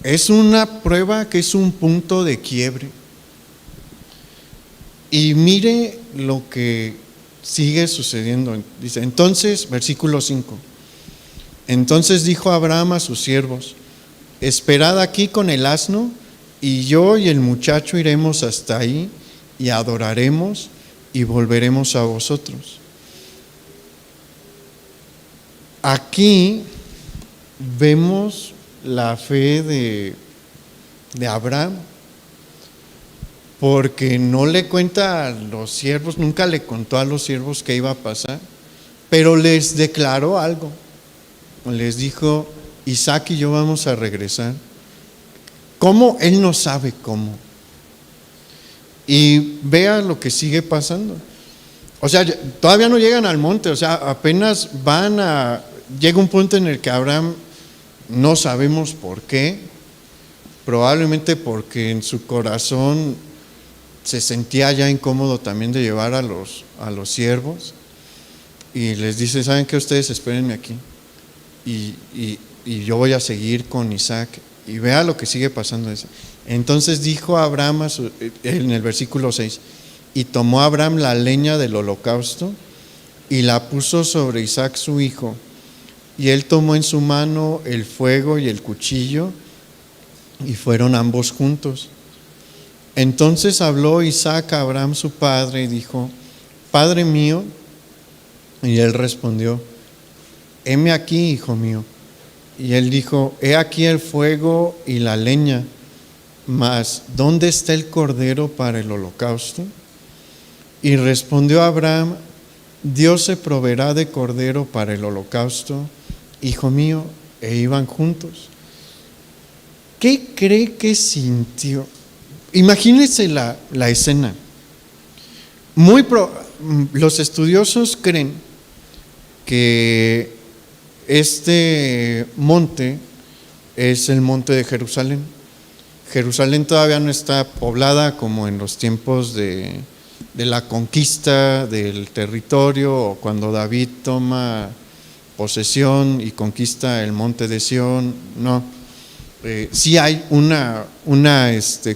Es una prueba que es un punto de quiebre. Y mire lo que sigue sucediendo. Dice, entonces, versículo 5. Entonces dijo Abraham a sus siervos, esperad aquí con el asno, y yo y el muchacho iremos hasta ahí y adoraremos y volveremos a vosotros. Aquí vemos la fe de Abraham, porque no le cuenta a los siervos, nunca le contó a los siervos qué iba a pasar, pero les declaró algo. Les dijo, Isaac y yo vamos a regresar. ¿Cómo? Él no sabe cómo. Y vea lo que sigue pasando. O sea, todavía no llegan al monte, o sea, apenas llega un punto en el que Abraham, no sabemos por qué, probablemente porque en su corazón se sentía ya incómodo también de llevar a los siervos, y les dice: ¿saben qué? Ustedes espérenme aquí y yo voy a seguir con Isaac. Y vea lo que sigue pasando. Entonces dijo Abraham en el versículo 6: y tomó Abraham la leña del holocausto y la puso sobre Isaac su hijo, y él tomó en su mano el fuego y el cuchillo, y fueron ambos juntos. Entonces habló Isaac a Abraham su padre y dijo: Padre mío. Y él respondió: heme aquí, hijo mío. Y él dijo: he aquí el fuego y la leña, mas ¿dónde está el cordero para el holocausto? Y respondió Abraham: Dios se proveerá de cordero para el holocausto, hijo mío. E iban juntos. ¿Qué cree que sintió? Imagínense la escena. Los estudiosos creen que este monte es el monte de Jerusalén. Jerusalén todavía no está poblada como en los tiempos de la conquista del territorio, o cuando David toma posesión y conquista el monte de Sión. No, sí hay una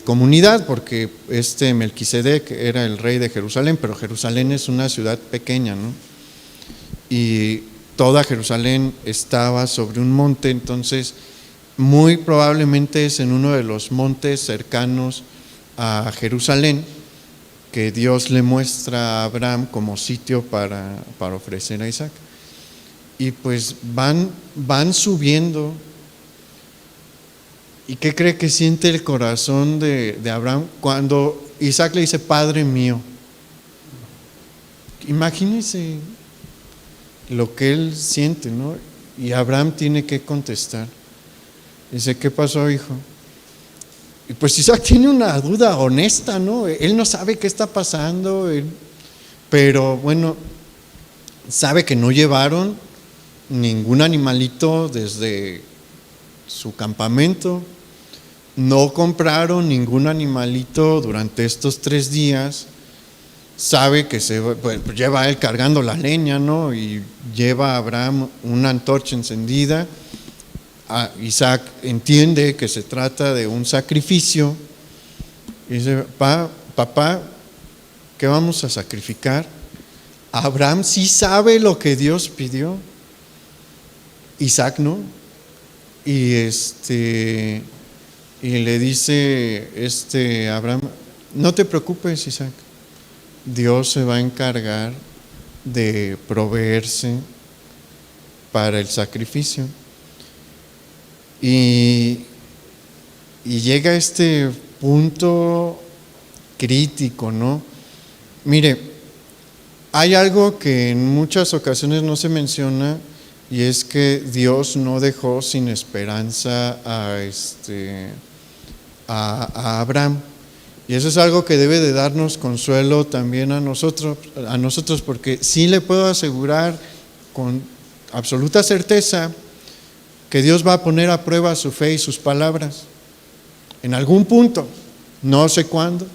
comunidad, porque Melquisedec era el rey de Jerusalén, pero Jerusalén es una ciudad pequeña, ¿no? Y toda Jerusalén estaba sobre un monte. Entonces muy probablemente es en uno de los montes cercanos a Jerusalén que Dios le muestra a Abraham como sitio para ofrecer a Isaac. Y pues van subiendo. ¿Y qué cree que siente el corazón de Abraham cuando Isaac le dice: Padre mío? Imagínense lo que él siente, ¿no? Y Abraham tiene que contestar. Dice: ¿qué pasó, hijo? Y pues Isaac tiene una duda honesta, ¿no? Él no sabe qué está pasando, pero bueno, sabe que no llevaron ningún animalito desde su campamento, no compraron ningún animalito durante estos 3 días. Sabe que lleva él cargando la leña, ¿no? Y lleva a Abraham una antorcha encendida. Isaac entiende que se trata de un sacrificio y dice: papá, ¿qué vamos a sacrificar? Abraham sí sabe lo que Dios pidió, Isaac no. Y le dice Abraham: no te preocupes, Isaac, Dios se va a encargar de proveerse para el sacrificio. Y llega este punto crítico, ¿no? Mire, hay algo que en muchas ocasiones no se menciona, y es que Dios no dejó sin esperanza a Abraham. Y eso es algo que debe de darnos consuelo también a nosotros, porque sí le puedo asegurar con absoluta certeza que Dios va a poner a prueba su fe y sus palabras en algún punto, no sé cuándo,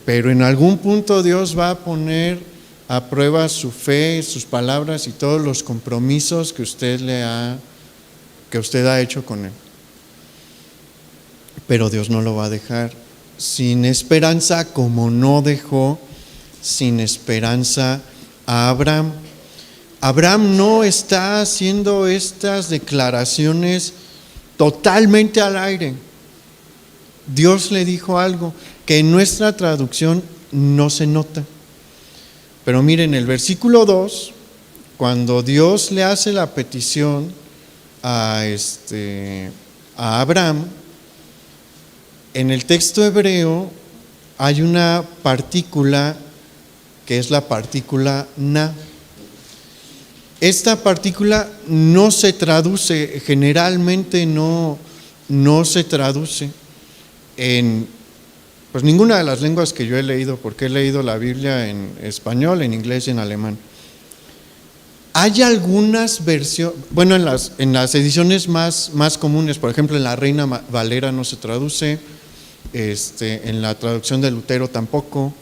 pero en algún punto Dios va a poner a prueba su fe, sus palabras y todos los compromisos que usted ha hecho con Él. Pero Dios no lo va a dejar sin esperanza, como no dejó sin esperanza a Abraham. Abraham no está haciendo estas declaraciones totalmente al aire. Dios le dijo algo que en nuestra traducción no se nota. Pero miren, el versículo 2, cuando Dios le hace la petición a Abraham, en el texto hebreo hay una partícula que es la partícula na. Esta partícula no se traduce, generalmente no se traduce en ninguna de las lenguas que yo he leído, porque he leído la Biblia en español, en inglés y en alemán. Hay algunas versiones, bueno, en las ediciones más comunes, por ejemplo, en la Reina Valera no se traduce, en la traducción de Lutero tampoco,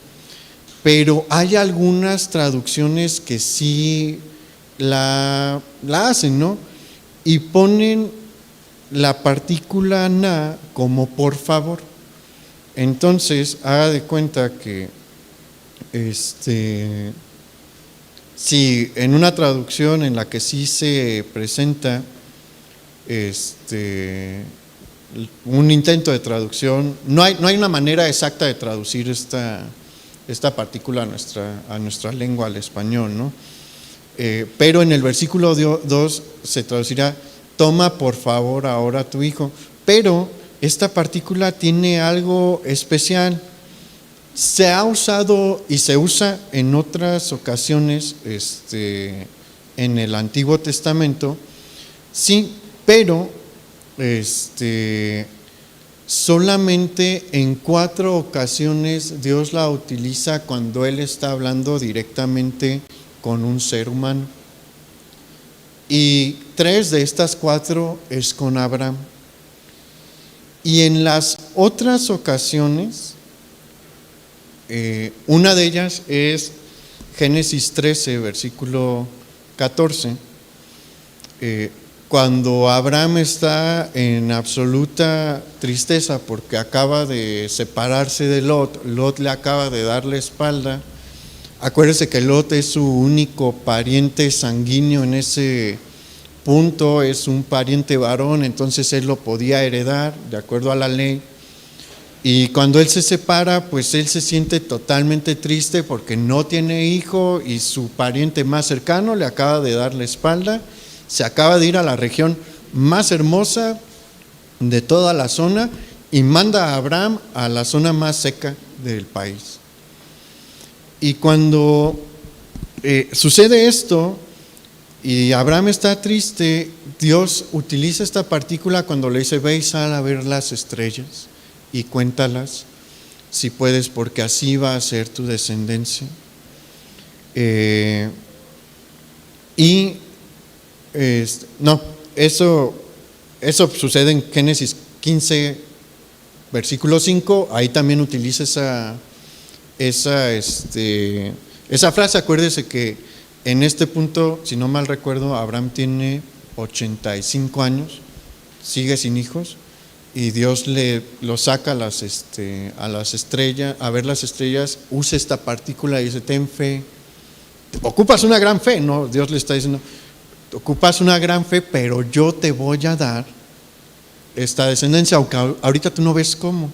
pero hay algunas traducciones que sí la hacen, ¿no? Y ponen la partícula na como por favor. Entonces, haga de cuenta que si en una traducción en la que sí se presenta un intento de traducción, no hay una manera exacta de traducir esta partícula a nuestra lengua, al español, ¿no? Pero en el versículo 2 se traducirá: toma por favor ahora a tu hijo. Pero esta partícula tiene algo especial. Se ha usado y se usa en otras ocasiones en el Antiguo Testamento, sí, pero solamente en 4 ocasiones Dios la utiliza cuando Él está hablando directamente con un ser humano. Y 3 de estas 4 es con Abraham. Y en las otras ocasiones, una de ellas es Génesis 13, versículo 14, cuando Abraham está en absoluta tristeza porque acaba de separarse de Lot. Lot le acaba de dar la espalda. Acuérdese que Lot es su único pariente sanguíneo en ese punto, es un pariente varón, entonces él lo podía heredar de acuerdo a la ley. Y cuando él se separa, pues él se siente totalmente triste porque no tiene hijo y su pariente más cercano le acaba de dar la espalda. Se acaba de ir a la región más hermosa de toda la zona y manda a Abraham a la zona más seca del país. Y cuando sucede esto y Abraham está triste, Dios utiliza esta partícula cuando le dice: ve y sal a ver las estrellas y cuéntalas si puedes, porque así va a ser tu descendencia. Eso sucede en Génesis 15, versículo 5. Ahí también utiliza esa frase. Acuérdese que en este punto, si no mal recuerdo, Abraham tiene 85 años, sigue sin hijos, y Dios lo saca a las estrellas, a ver las estrellas. Usa esta partícula y dice: ten fe, ocupas una gran fe, ¿no? Dios le está diciendo: ocupas una gran fe, pero yo te voy a dar esta descendencia, aunque ahorita tú no ves cómo,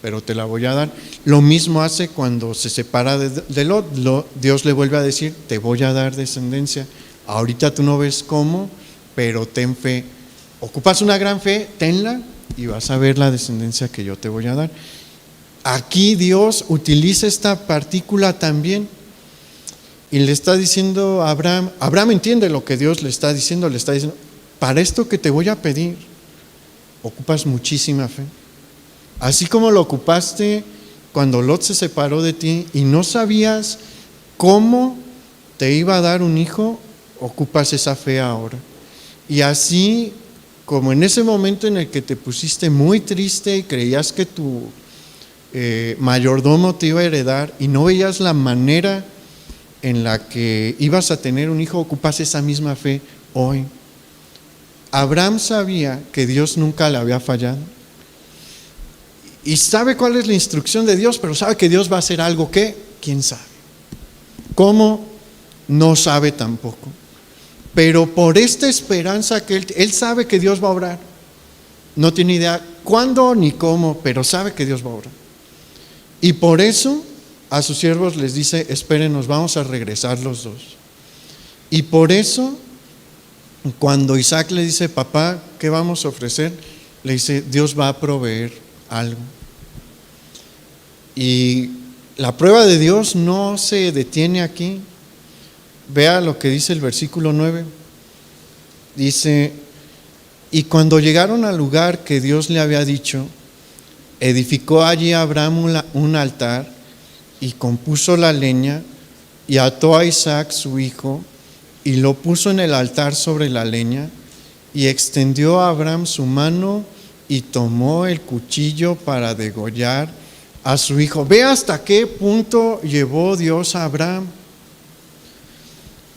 pero te la voy a dar. Lo mismo hace cuando se separa de Lot. Dios le vuelve a decir: te voy a dar descendencia, ahorita tú no ves cómo, pero ten fe. Ocupas una gran fe, tenla y vas a ver la descendencia que yo te voy a dar. Aquí Dios utiliza esta partícula también y le está diciendo a Abraham. Abraham entiende lo que Dios le está diciendo. Para esto que te voy a pedir, ocupas muchísima fe. Así como lo ocupaste cuando Lot se separó de ti y no sabías cómo te iba a dar un hijo, ocupas esa fe ahora. Y así como en ese momento en el que te pusiste muy triste y creías que tu mayordomo te iba a heredar y no veías la manera en la que ibas a tener un hijo, ocupas esa misma fe hoy. Abraham sabía que Dios nunca le había fallado y sabe cuál es la instrucción de Dios, pero sabe que Dios va a hacer algo que, ¿quién sabe? ¿Cómo? No sabe tampoco. Pero por esta esperanza que él sabe que Dios va a obrar. No tiene idea cuándo ni cómo, pero sabe que Dios va a obrar. Y por eso a sus siervos les dice: esperen, nos vamos a regresar los dos. Y por eso cuando Isaac le dice: papá, ¿qué vamos a ofrecer?, le dice: Dios va a proveer algo. Y la prueba de Dios no se detiene aquí. Vea lo que dice el versículo 9. Dice: y cuando llegaron al lugar que Dios le había dicho, edificó allí Abraham un altar y compuso la leña y ató a Isaac su hijo y lo puso en el altar sobre la leña, y extendió a Abraham su mano y tomó el cuchillo para degollar a su hijo. Ve hasta qué punto llevó Dios a Abraham.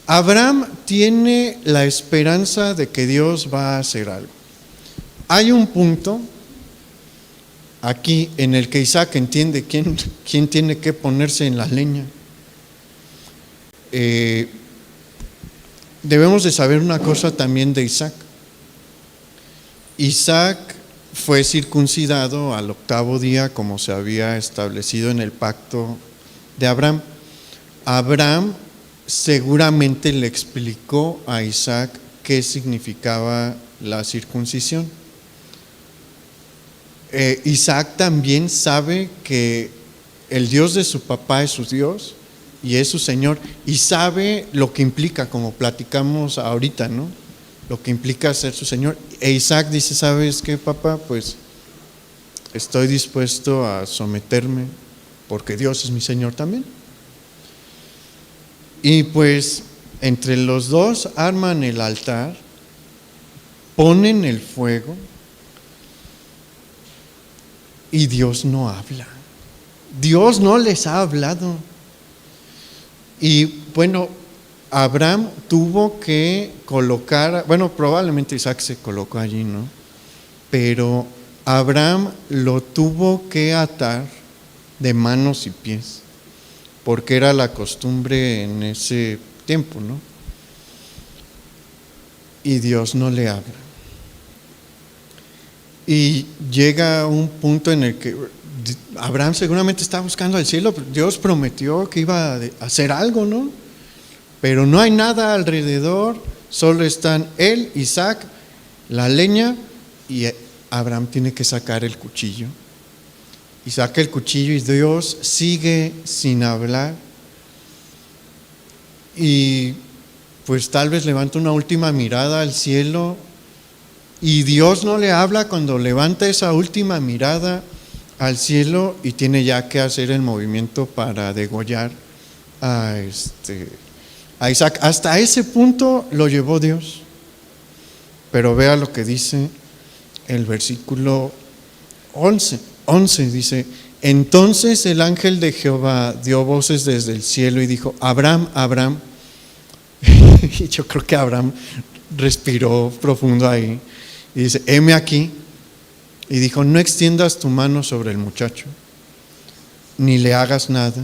Abraham tiene la esperanza de que Dios va a hacer algo. Hay un punto aquí en el que Isaac entiende quién tiene que ponerse en la leña. Debemos de saber una cosa también de Isaac. Isaac fue circuncidado al 8º día, como se había establecido en el pacto de Abraham. Abraham seguramente le explicó a Isaac qué significaba la circuncisión. Isaac también sabe que el Dios de su papá es su Dios y es su Señor, y sabe lo que implica, como platicamos ahorita, ¿no? Lo que implica ser su Señor. E Isaac dice: ¿sabes qué, papá? Pues estoy dispuesto a someterme porque Dios es mi Señor también. Y pues entre los dos arman el altar, ponen el fuego, y Dios no habla. Dios no les ha hablado. Y bueno, Abraham tuvo que colocar, probablemente Isaac se colocó allí, ¿no? Pero Abraham lo tuvo que atar de manos y pies, porque era la costumbre en ese tiempo, ¿no? Y Dios no le habla. Y llega un punto en el que Abraham seguramente está buscando al cielo. Dios prometió que iba a hacer algo, ¿no? Pero no hay nada alrededor, solo están él, Isaac, la leña, y Abraham tiene que sacar el cuchillo. Y saca el cuchillo y Dios sigue sin hablar. Y pues tal vez levanta una última mirada al cielo, y Dios no le habla cuando levanta esa última mirada al cielo y tiene ya que hacer el movimiento para degollar a Isaac. Hasta ese punto lo llevó Dios. Pero vea lo que dice el versículo 11, dice: entonces el ángel de Jehová dio voces desde el cielo y dijo: Abraham, Abraham. Y yo creo que Abraham respiró profundo ahí y dice: heme aquí. Y dijo: no extiendas tu mano sobre el muchacho, ni le hagas nada,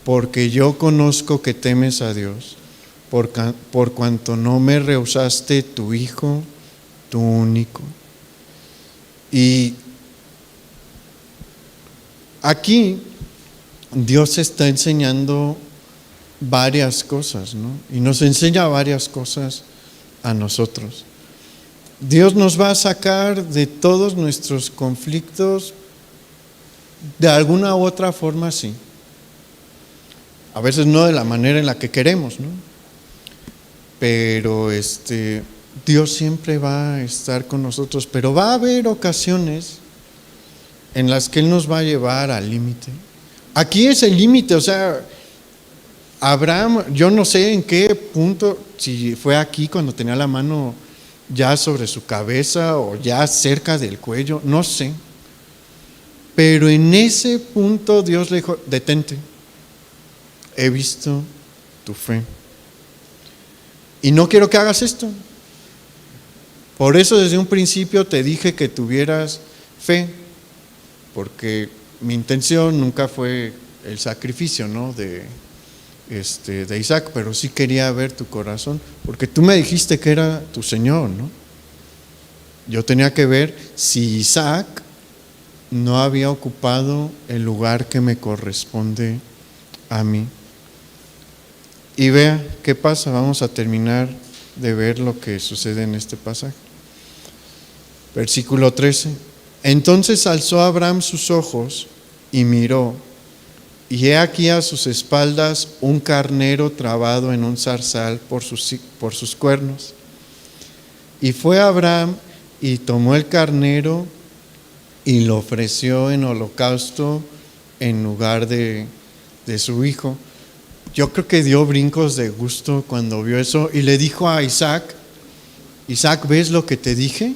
porque yo conozco que temes a Dios, por cuanto no me rehusaste tu hijo, tu único. Y aquí Dios está enseñando varias cosas, ¿no? Y nos enseña varias cosas a nosotros. Dios nos va a sacar de todos nuestros conflictos de alguna u otra forma, sí. A veces no de la manera en la que queremos, ¿no? Pero Dios siempre va a estar con nosotros, pero va a haber ocasiones en las que Él nos va a llevar al límite. Aquí es el límite, o sea, Abraham, yo no sé en qué punto, si fue aquí cuando tenía la mano ya sobre su cabeza o ya cerca del cuello, no sé. Pero en ese punto Dios le dijo: detente, he visto tu fe y no quiero que hagas esto. Por eso desde un principio te dije que tuvieras fe, porque mi intención nunca fue el sacrificio, ¿no? de Isaac, pero sí quería ver tu corazón, porque tú me dijiste que era tu Señor, ¿no? Yo tenía que ver si Isaac no había ocupado el lugar que me corresponde a mí. Y vea qué pasa. Vamos a terminar de ver lo que sucede en este pasaje. Versículo 13. Entonces alzó Abraham sus ojos y miró, y he aquí a sus espaldas un carnero trabado en un zarzal por sus cuernos. Y fue Abraham y tomó el carnero y lo ofreció en holocausto en lugar de su hijo. yo creo que dio brincos de gusto cuando vio eso y le dijo a Isaac: Isaac, ¿ves lo que te dije?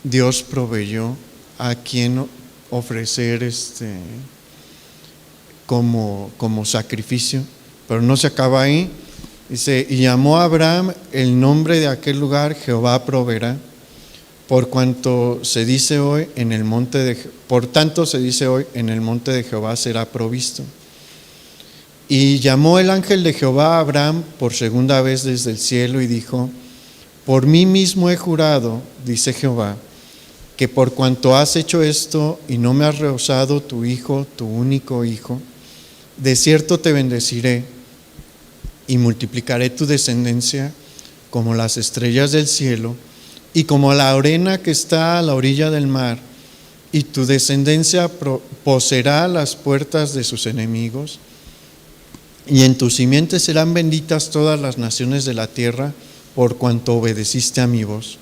Dios proveyó a quien ofrecer como sacrificio. Pero no se acaba ahí. Dice: y llamó a Abraham el nombre de aquel lugar, Jehová proveerá. Por tanto se dice hoy, en el monte de Jehová será provisto. Y llamó el ángel de Jehová a Abraham por segunda vez desde el cielo y dijo: por mí mismo he jurado, dice Jehová, que por cuanto has hecho esto y no me has rehusado tu hijo, tu único hijo, de cierto te bendeciré y multiplicaré tu descendencia como las estrellas del cielo y como la arena que está a la orilla del mar, y tu descendencia poseerá las puertas de sus enemigos, y en tu simiente serán benditas todas las naciones de la tierra, por cuanto obedeciste a mi voz.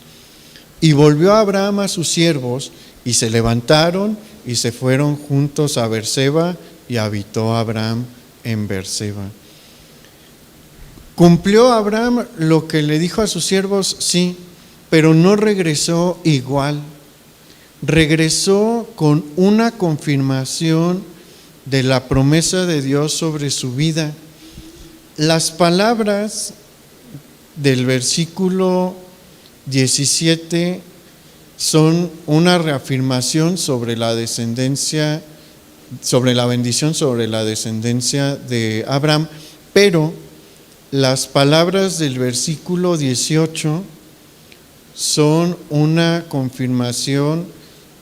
Y volvió Abraham a sus siervos, y se levantaron y se fueron juntos a Berseba, y habitó Abraham en Berseba. ¿Cumplió Abraham lo que le dijo a sus siervos? Sí, pero no regresó igual. Regresó con una confirmación de la promesa de Dios sobre su vida. Las palabras del versículo 17 son una reafirmación sobre la descendencia, sobre la bendición sobre la descendencia de Abraham, pero las palabras del versículo 18 son una confirmación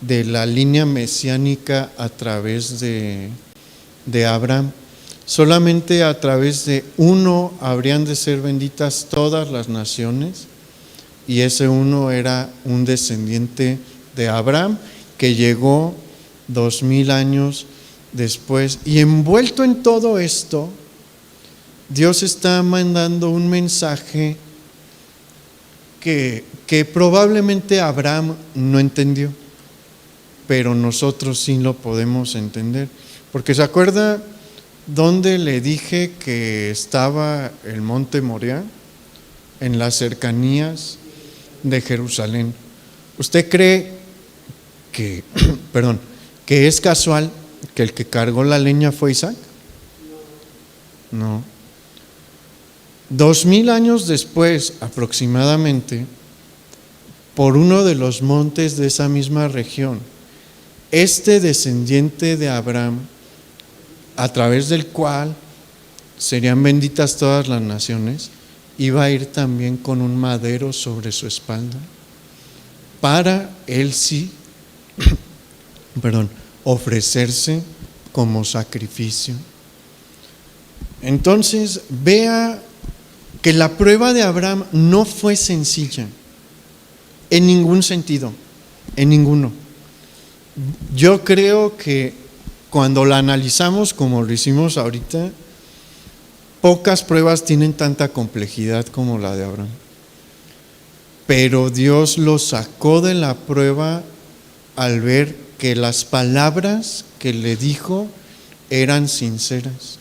de la línea mesiánica a través de Abraham. Solamente a través de uno habrían de ser benditas todas las naciones, y ese uno era un descendiente de Abraham que llegó 2000 años después. Y envuelto en todo esto, Dios está mandando un mensaje que probablemente Abraham no entendió, pero nosotros sí lo podemos entender. Porque ¿se acuerda dónde le dije que estaba el monte Moriah? En las cercanías de Jerusalén. ¿Usted cree que es casual que el que cargó la leña fue Isaac? No. 2000 años después aproximadamente, por uno de los montes de esa misma región, este descendiente de Abraham, a través del cual serían benditas todas las naciones, iba a ir también con un madero sobre su espalda, para él sí ofrecerse como sacrificio. Entonces vea que la prueba de Abraham no fue sencilla en ningún sentido, en ninguno. Yo creo que cuando la analizamos como lo hicimos ahorita, pocas pruebas tienen tanta complejidad como la de Abraham. Pero Dios lo sacó de la prueba al ver que las palabras que le dijo eran sinceras.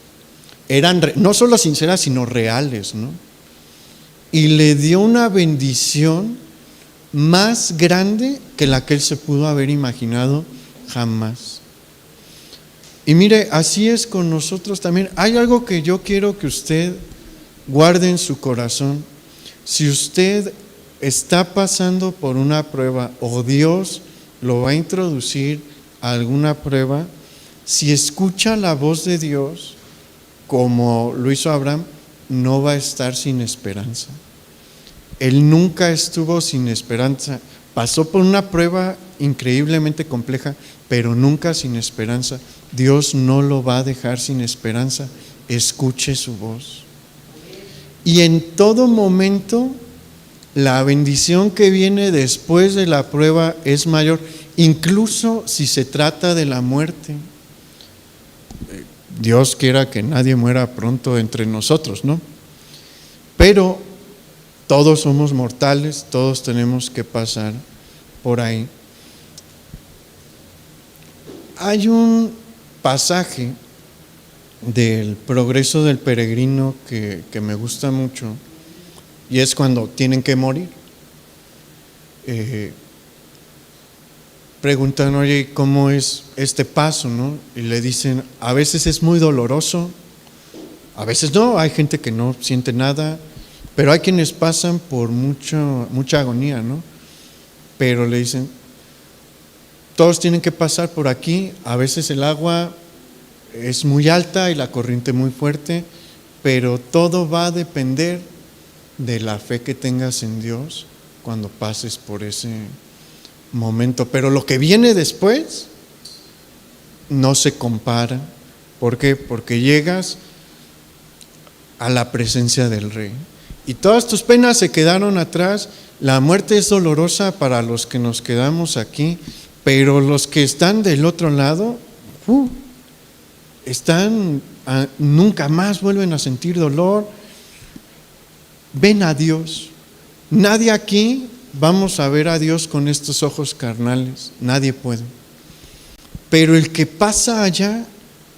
Eran no solo sinceras, sino reales, ¿no? Y le dio una bendición más grande que la que él se pudo haber imaginado jamás. Y mire, así es con nosotros también. Hay algo que yo quiero que usted guarde en su corazón. Si usted está pasando por una prueba o Dios lo va a introducir a alguna prueba, si escucha la voz de Dios como lo hizo Abraham, no va a estar sin esperanza. Él nunca estuvo sin esperanza. Pasó por una prueba increíblemente compleja, pero nunca sin esperanza. Dios no lo va a dejar sin esperanza. Escuche su voz. Y en todo momento, la bendición que viene después de la prueba es mayor, incluso si se trata de la muerte. Dios quiera que nadie muera pronto entre nosotros, ¿no? Pero todos somos mortales, todos tenemos que pasar por ahí. Hay un pasaje del progreso del peregrino que me gusta mucho, y es cuando tienen que morir. Preguntan, oye, ¿cómo es este paso, no? Y le dicen, a veces es muy doloroso, a veces no, hay gente que no siente nada, pero hay quienes pasan por mucha agonía, ¿no? Pero le dicen, todos tienen que pasar por aquí, a veces el agua es muy alta y la corriente muy fuerte, pero todo va a depender de la fe que tengas en Dios cuando pases por ese momento. Pero lo que viene después no se compara. ¿Por qué? Porque llegas a la presencia del Rey y todas tus penas se quedaron atrás. La muerte es dolorosa para los que nos quedamos aquí, pero los que están del otro lado nunca más vuelven a sentir dolor. Ven a Dios. Nadie aquí vamos a ver a Dios con estos ojos carnales, nadie puede, pero el que pasa allá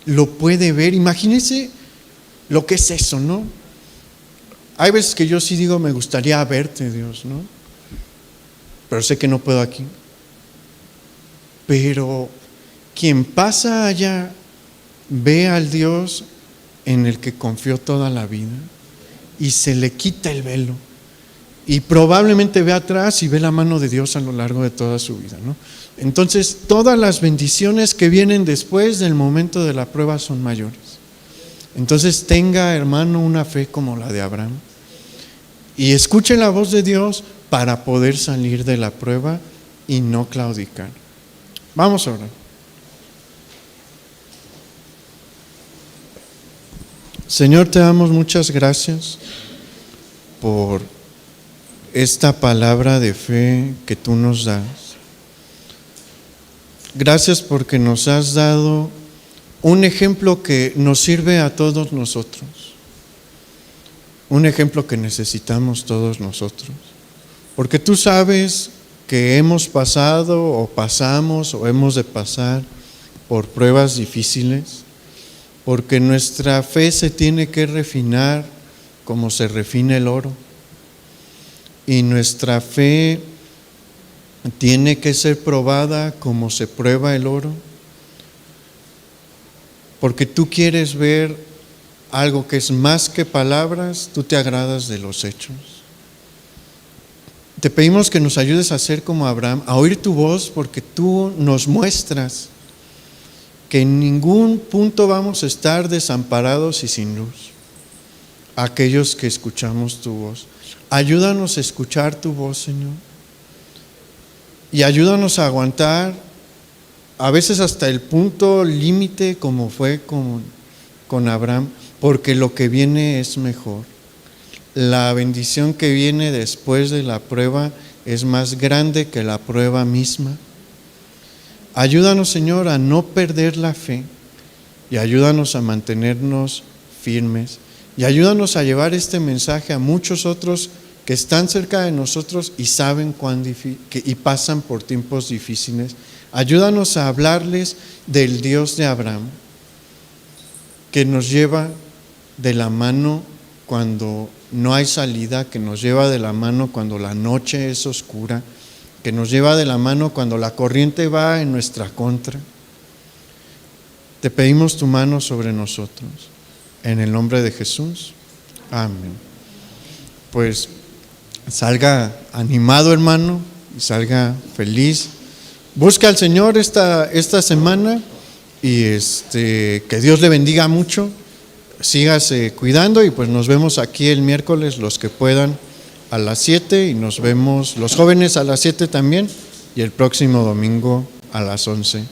lo puede ver. Imagínense lo que es eso, ¿no? Hay veces que yo sí digo, me gustaría verte, Dios, ¿no? Pero sé que no puedo aquí. Pero quien pasa allá ve al Dios en el que confió toda la vida y se le quita el velo. Y probablemente ve atrás y ve la mano de Dios a lo largo de toda su vida, ¿no? Entonces, todas las bendiciones que vienen después del momento de la prueba son mayores. Entonces, tenga, hermano, una fe como la de Abraham y escuche la voz de Dios para poder salir de la prueba y no claudicar. Vamos a orar. Señor, te damos muchas gracias por esta palabra de fe que tú nos das. Gracias porque nos has dado un ejemplo que nos sirve a todos nosotros, un ejemplo que necesitamos todos nosotros, porque tú sabes que hemos pasado o pasamos o hemos de pasar por pruebas difíciles, porque nuestra fe se tiene que refinar como se refina el oro. Y nuestra fe tiene que ser probada como se prueba el oro, porque tú quieres ver algo que es más que palabras, tú te agradas de los hechos. Te pedimos que nos ayudes a ser como Abraham, a oír tu voz, porque tú nos muestras que en ningún punto vamos a estar desamparados y sin luz, aquellos que escuchamos tu voz. Ayúdanos a escuchar tu voz, Señor, y ayúdanos a aguantar a veces hasta el punto límite como fue con Abraham, porque lo que viene es mejor. La bendición que viene después de la prueba es más grande que la prueba misma. Ayúdanos, Señor, a no perder la fe y ayúdanos a mantenernos firmes y ayúdanos a llevar este mensaje a muchos otros que están cerca de nosotros y saben y pasan por tiempos difíciles. Ayúdanos a hablarles del Dios de Abraham, que nos lleva de la mano cuando no hay salida, que nos lleva de la mano cuando la noche es oscura, que nos lleva de la mano cuando la corriente va en nuestra contra. Te pedimos tu mano sobre nosotros, en el nombre de Jesús. Amén. Pues salga animado, hermano, y salga feliz. Busca al Señor esta semana y que Dios le bendiga mucho. Sígase cuidando y pues nos vemos aquí el miércoles, los que puedan, a las 7, y nos vemos los jóvenes a las 7 también, y el próximo domingo a las 11.